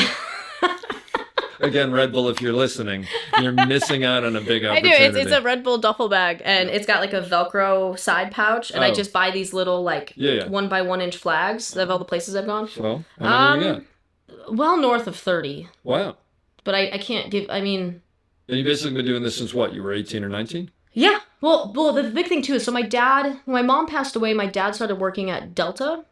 Again, Red Bull, if you're listening, you're missing out on a big I do. opportunity. It's a Red Bull duffel bag, and it's got like a Velcro side pouch, and I just buy these little like 1 by 1 inch flags of all the places I've gone. Well, how many you got? Well, north of 30. Wow. But I can't give. I mean. And you've basically been doing this since what? You were 18 or 19? Yeah. Well, the big thing too is so when my mom passed away, my dad started working at Delta,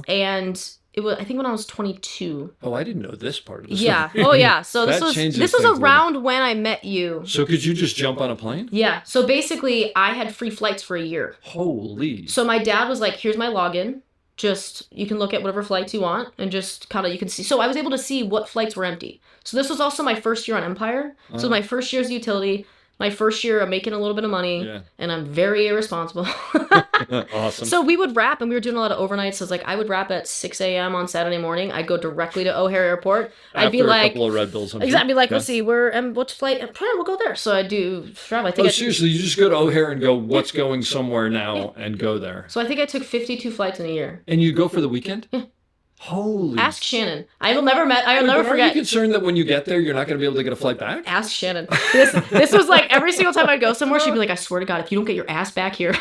and it was I think when I was 22. Oh, I didn't know this part of the Yeah. story. Oh yeah. So That this changes was things around when I met you. So could you just jump on a plane? Yeah. So basically, I had free flights for a year. Holy. So my dad was like, "Here's my login. Just you can look at whatever flights you want, and just kind of you can see." So I was able to see what flights were empty. So this was also my first year on Empire. So my first year as a utility. My first year of making a little bit of money, and I'm very irresponsible. Awesome. So we would wrap, and we were doing a lot of overnights. So it's like I would wrap at 6 a.m. on Saturday morning. I'd go directly to O'Hare Airport. I'd be like, a couple of Red Bulls. Exactly. I'd be like, let's see, which flight? We'll go there. So I do travel. I think. Seriously, you just go to O'Hare and go, what's going somewhere now, and go there. So I think I took 52 flights in a year. And you go for the weekend? Yeah. Holy. Ask Shannon. I'll never forget. Are you concerned that when you get there, you're not going to be able to get a flight back? Ask Shannon. This was like every single time I'd go somewhere, she'd be like, I swear to God, if you don't get your ass back here.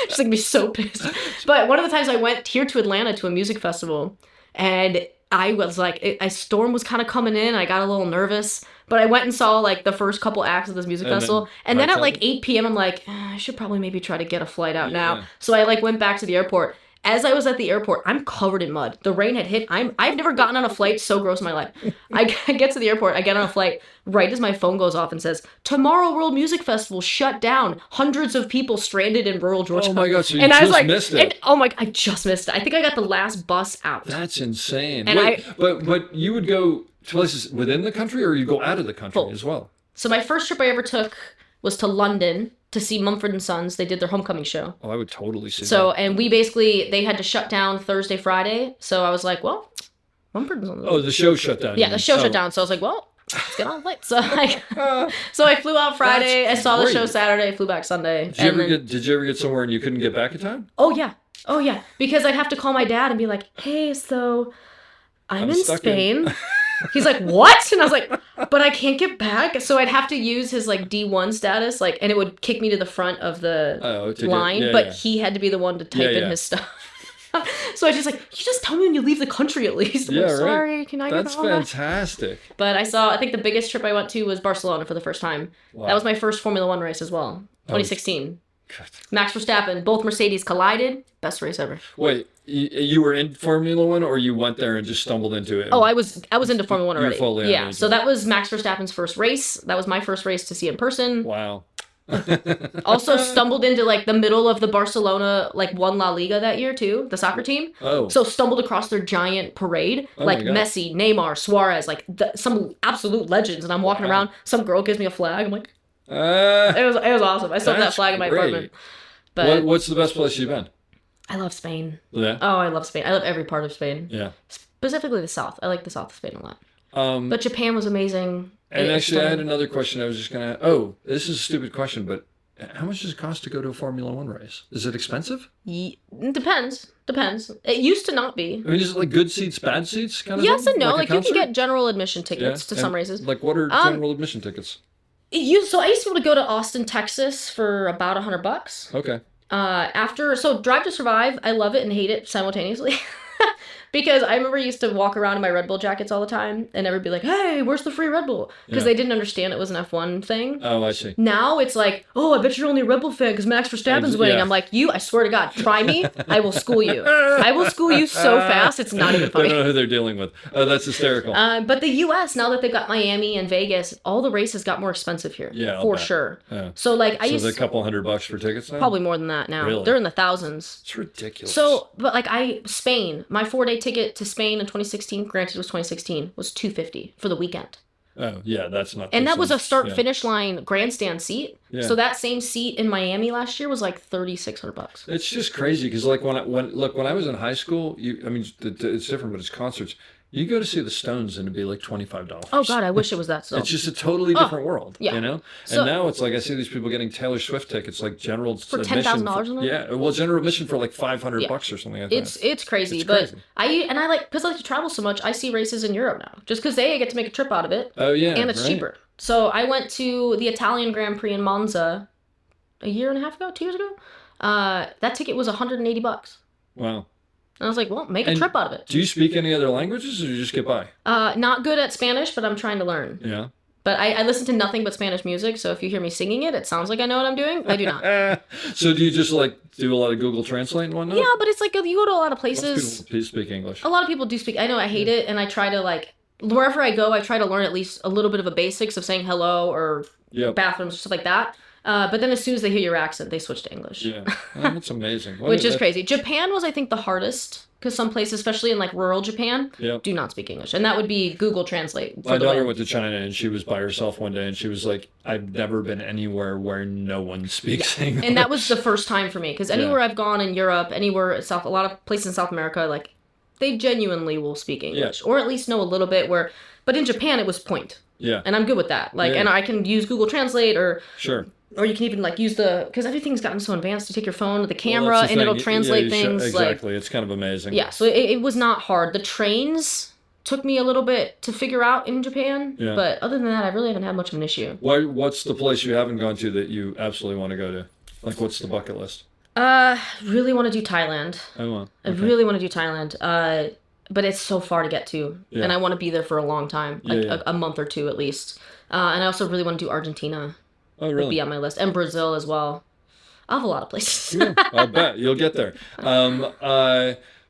She's like, be so pissed. But one of the times I went here to Atlanta to a music festival, and I was like, a storm was kind of coming in. I got a little nervous. But I went and saw like the first couple acts of this music festival. And then at like 8 p.m., I'm like, I should probably maybe try to get a flight out now. So I like went back to the airport. As I was at the airport, I'm covered in mud. The rain had hit. I've never gotten on a flight so gross in my life. I get to the airport. I get on a flight right as my phone goes off and says, "Tomorrow World Music Festival shut down. Hundreds of people stranded in rural Georgia." Oh my God! So you missed it. I just missed it. I think I got the last bus out. That's insane. And Wait, but you would go to places within the country, or you go out of the country as well? So my first trip I ever took was to London to see Mumford & Sons. They did their homecoming show. Oh, I would totally see that. So, and they had to shut down Thursday, Friday. So I was like, well, Mumford & Sons. Oh, the show shut down. Yeah, the show shut down. So I was like, well, let's get on a flight. So I flew out Friday. I saw the show Saturday. Flew back Sunday. Did you ever get somewhere and you couldn't get back in time? Oh, yeah. Because I'd have to call my dad and be like, hey, so I'm in Spain. He's like, what? And I was like, but I can't get back. So I'd have to use his like D1 status, like, and it would kick me to the front of the line, he had to be the one to type in his stuff. So I was just like, you just tell me when you leave the country at least. I'm like, sorry, can I get That's fantastic. But I think the biggest trip I went to was Barcelona for the first time. Wow. That was my first Formula One race as well. 2016. God. Max Verstappen, both Mercedes collided. Best race ever. Wait, you were in Formula One, or you went there and just stumbled into it? Oh, I was into Formula One already. You were fully yeah. So that was Max Verstappen's first race. That was my first race to see in person. Wow. Also stumbled into like the middle of the Barcelona won La Liga that year too, the soccer team. Oh. So stumbled across their giant parade, Messi, Neymar, Suarez, some absolute legends, and I'm walking around. Some girl gives me a flag. I'm like. It was awesome. I still have that flag in my apartment. But what's the best place you've been? I love Spain. Yeah. Oh, I love Spain. I love every part of Spain. Yeah. Specifically the south. I like the south of Spain a lot. But Japan was amazing. And actually, I had another question. I was just gonna. Oh, this is a stupid question, but how much does it cost to go to a Formula One race? Is it expensive? Depends. It used to not be. I mean, is it like good seats, bad seats kind of Yes thing? and no. Like you can get general admission tickets to some races. Like what are general admission tickets? So I used to be able to go to Austin, Texas for about $100. Okay. So Drive to Survive, I love it and hate it simultaneously. Because I remember I used to walk around in my Red Bull jackets all the time, and everyone would be like, hey, where's the free Red Bull? Because they didn't understand it was an F1 thing. Oh, I see. Now it's like, oh, I bet you're only a Red Bull fan because Max Verstappen's winning. Yeah. I'm like, I swear to God, try me. I will school you. I will school you so fast, it's not even They funny. don't know who they're dealing with. Oh, that's hysterical. But the U.S., now that they've got Miami and Vegas, all the races got more expensive here. Yeah, I'll for bet. sure. Yeah. So like I So used it's a couple $100 for tickets now? probably more than that now. Really? They're in the thousands. It's ridiculous. So, but like Spain, my 4-day ticket to Spain in 2016, granted it was 2016, was $250 for the weekend. Oh, yeah, that's not. And that was a yeah. start-finish line grandstand seat. Yeah. So that same seat in Miami last year was like $3,600. It's just crazy because like when I was in high school, it's different, but it's concerts. You go to see the Stones and it'd be like $25. Oh God, I wish it was that still. It's just a totally different world, yeah. you know? So- and now it's like I see these people getting Taylor Swift tickets, like general For admission. $10,000 on that? Yeah, well, general admission for like $500 Yeah. or something like It's that. crazy, It's but crazy. I like, because I like to travel so much, I see races in Europe now. Just because I get to make a trip out of it, Oh, yeah. and it's right? cheaper. So I went to the Italian Grand Prix in Monza a year and a half ago, 2 years ago. That ticket was $180. Wow. And I was like, well, make a And trip out of it. Do you speak any other languages or do you just get by? Not good at Spanish, but I'm trying to learn. Yeah. But I listen to nothing but Spanish music, so if you hear me singing it, it sounds like I know what I'm doing. I do not. So do you just like do a lot of Google Translate and whatnot? Yeah, but it's like you go to a lot of Most places. people speak English. A lot of people do speak. I know I hate it, and I try to like wherever I go, I try to learn at least a little bit of a basics of saying hello or Yep. bathrooms, stuff like that. But then as soon as they hear your accent, they switch to English. Yeah. Oh, that's amazing. Which is crazy. Japan was, I think, the hardest because some places, especially in like rural Japan, Yep. do not speak English, and that would be Google Translate. For My the daughter win. went to China and she was by herself one day and she was like, I've never been anywhere where no one speaks English. And that was the first time for me because anywhere I've gone in Europe, anywhere a lot of places in South America, like they genuinely will speak English or at least know a little bit. But in Japan, it was point. Yeah. And I'm good with that. Like, Yeah. and I can use Google Translate or you can even like use because everything's gotten so advanced. You take your phone to the camera and it'll translate things. Exactly. It's kind of amazing. Yeah. So it was not hard. The trains took me a little bit to figure out in Japan. Yeah. But other than that, I really haven't had much of an issue. What's the place you haven't gone to that you absolutely want to go to? Like, what's the bucket list? Really want to do Thailand. Oh, well. I really want to do Thailand. But it's so far to get to, Yeah. and I want to be there for a long time, like Yeah. a month or two at least. And I also really want to do Argentina. Oh, Would really? be on my list, and Brazil as well. I have a lot of places. Yeah, I'll bet you'll get there.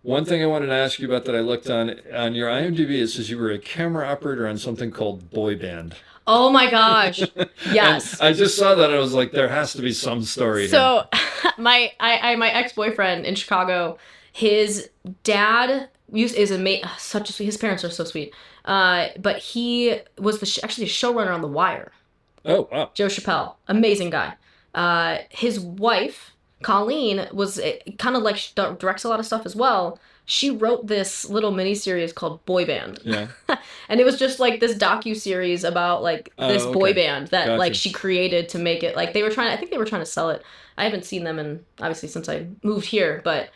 One thing I wanted to ask you about that I looked on your IMDb, it says you were a camera operator on something called Boy Band. Oh my gosh, yes. And I just saw that and I was like, there has to be some story here. So, my ex-boyfriend in Chicago, his dad is his parents are so sweet. But he was actually the showrunner on The Wire. Oh, wow. Joe Chappelle, amazing guy. His wife, Colleen, was kind of like she directs a lot of stuff as well. She wrote this little miniseries called Boy Band. Yeah. And it was just like this docu-series about like this boy band that like she created to make it like I think they were trying to sell it. I haven't seen them obviously since I moved here, but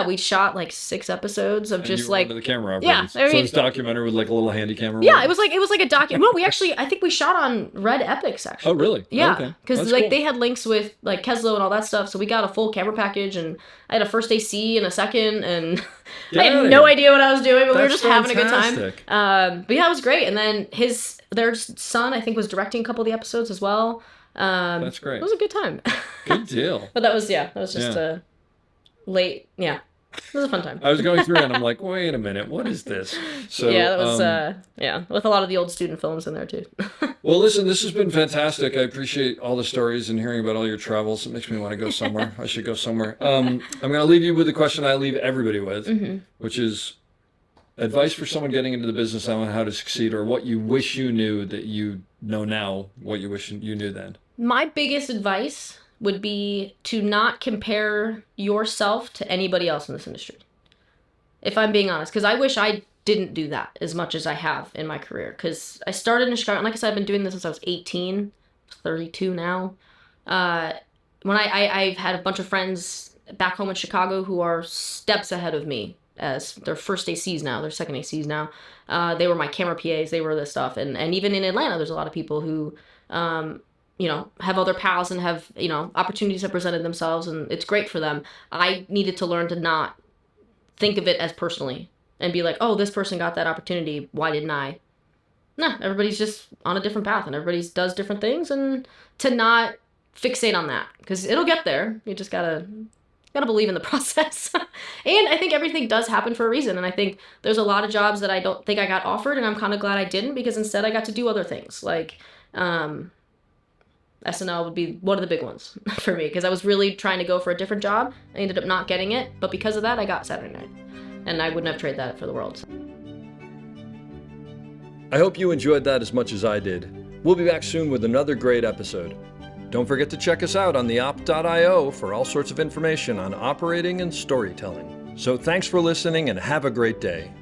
we shot like 6 episodes of And just you were like one of the camera yeah, operators. I mean, so it's documentary with like a little handy camera. yeah, it was like a docu. No, I think we shot on Red Epics actually. Oh, really? Yeah, Okay. because That's like cool. they had links with like Keslo and all that stuff, so we got a full camera package, and I had a first AC and a second, and Get I had outta no here. idea what I was doing, but we were That's just having a good time. fantastic. But yeah, it was great. And then their son, I think, was directing a couple of the episodes as well. That's great. It was a good time. Good deal. But that was just a late, yeah. It was a fun time. I was going through it and I'm like, wait a minute, what is this? So yeah, that was with a lot of the old student films in there too. Well, listen, this has been fantastic. I appreciate all the stories and hearing about all your travels. It makes me want to go somewhere. I should go somewhere. I'm going to leave you with the question I leave everybody with, which is advice for someone getting into the business on how to succeed, or what you wish you knew that you know now, what you wish you knew then. My biggest advice would be to not compare yourself to anybody else in this industry. If I'm being honest, because I wish I didn't do that as much as I have in my career. Because I started in Chicago, and like I said, I've been doing this since I was 18, 32 now. When I've had a bunch of friends back home in Chicago who are steps ahead of me as their first ACs now, their second ACs now. They were my camera PAs, they were this stuff. And even in Atlanta, there's a lot of people who have other pals and have, opportunities have presented themselves, and it's great for them. I needed to learn to not think of it as personally and be like, oh, this person got that opportunity, why didn't I? Nah, everybody's just on a different path and everybody does different things, and to not fixate on that, because it'll get there. You just gotta believe in the process. And I think everything does happen for a reason, and I think there's a lot of jobs that I don't think I got offered, and I'm kind of glad I didn't, because instead I got to do other things. Like SNL would be one of the big ones for me, because I was really trying to go for a different job. I ended up not getting it, but because of that I got Saturday Night, and I wouldn't have traded that for the world. I hope you enjoyed that as much as I did. We'll be back soon with another great episode. Don't forget to check us out on theop.io for all sorts of information on operating and storytelling. So thanks for listening and have a great day.